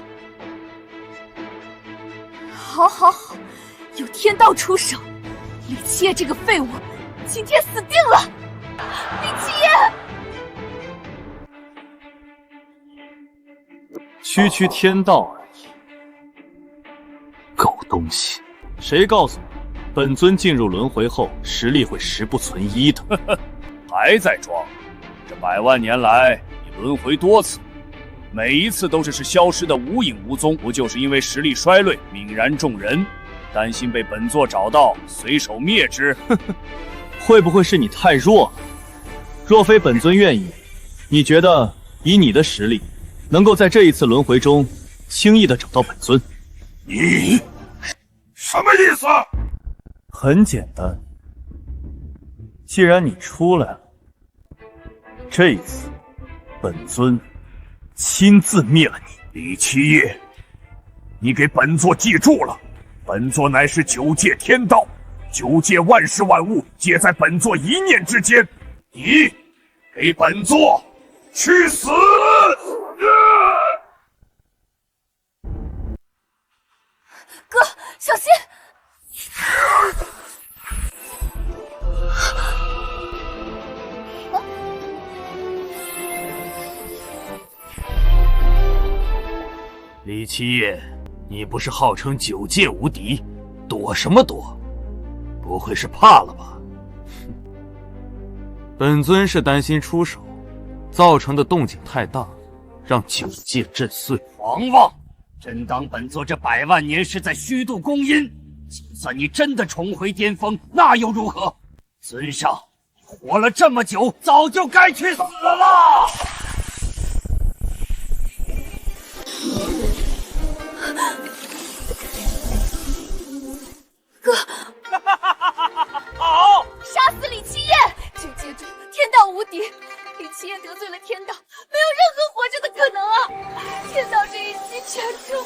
好，好，好，有天道出手，李七夜这个废物，今天死定了！李七
夜，区天道而已。狗东西，谁告诉你，本尊进入轮回后实力会十不存一的？
还在装？这100万年来，你轮回多次，每一次都只是消失的无影无踪，不就是因为实力衰退，泯然众人，担心被本座找到，随手灭之？
会不会是你太弱了？若非本尊愿意，你觉得以你的实力，能够在这一次轮回中轻易的找到本尊？
你什么意思？
很简单，既然你出来了，这一次本尊亲自灭了你。
李七夜，你给本座记住了，本座乃是9界天道，9界万事万物皆在本座一念之间。你给本座去死！
哥，小心！
李七夜，你不是号称9界无敌，躲什么躲？不会是怕了吧？
本尊是担心出手造成的动静太大，让9界震碎。
狂妄！真当本座这100万年是在虚度光阴？就算你真的重回巅峰，那又如何？尊上，你活了这么久，早就该去死了！
哥，
好，
杀死李七夜！9界中天道无敌，李七夜得罪了天道，没有任何活着的可能啊！天道这一击全中，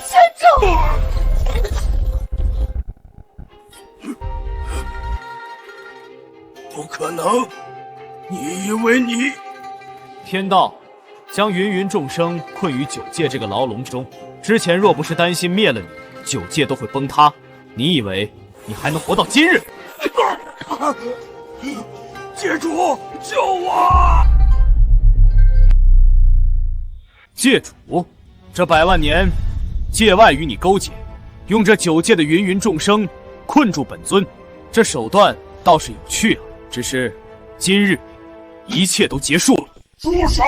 全中！
不可能！你以为你……
天道将芸芸众生困于9界这个牢笼中，之前若不是担心灭了你，9界都会崩塌。你以为你还能活到今日？
界主，救我！
界主，这100万年，界外与你勾结，用这9界的芸芸众生困住本尊，这手段倒是有趣啊。只是今日一切都结束了。
住手！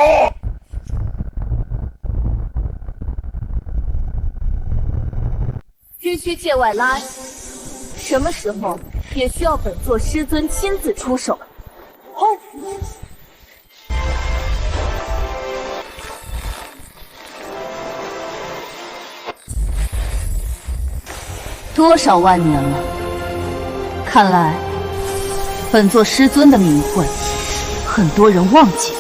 区界外垃圾，什么时候也需要本座师尊亲自出手。多少万年了？看来本座师尊的名讳，很多人忘记了。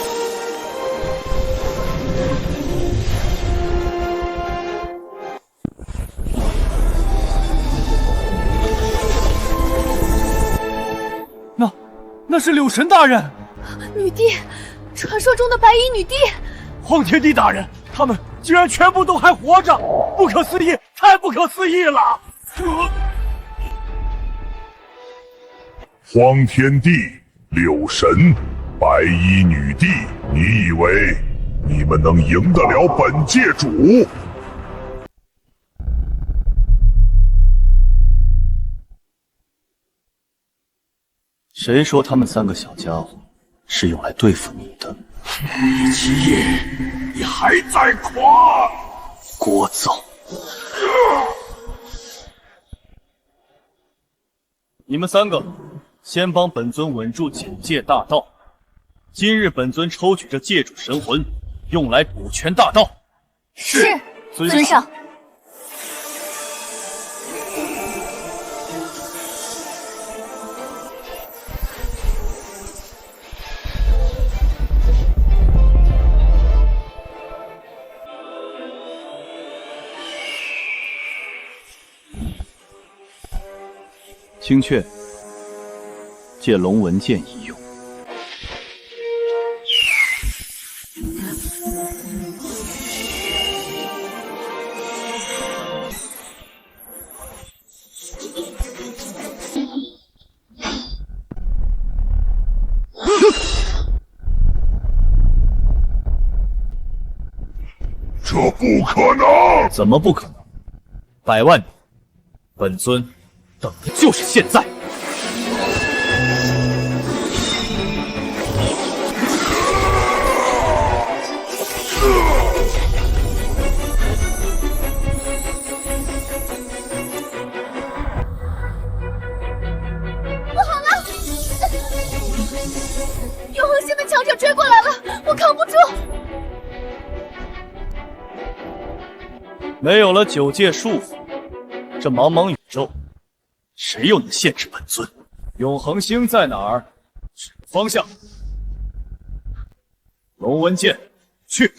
那是柳神大人，
女帝，传说中的白衣女帝。
皇天帝大人，他们居然全部都还活着，不可思议，太不可思议了！
荒天帝、柳神、白衣女帝，你以为你们能赢得了本界主？
谁说他们3个小家伙是用来对付你的？
李七夜，你还在狂！
聒噪！你们3个先帮本尊稳住9界大道。今日本尊抽取这界主神魂，用来补全大道。
是，尊上。
青雀，借龙纹剑一用。
这不可能！
怎么不可能？100万年，本尊等的就是现在。
不好了！永恒星的强者追过来了，我扛不住。
没有了9界束缚，这茫茫宇宙，谁又能限制本尊？
永恒星在哪儿？指方向。龙纹剑，去！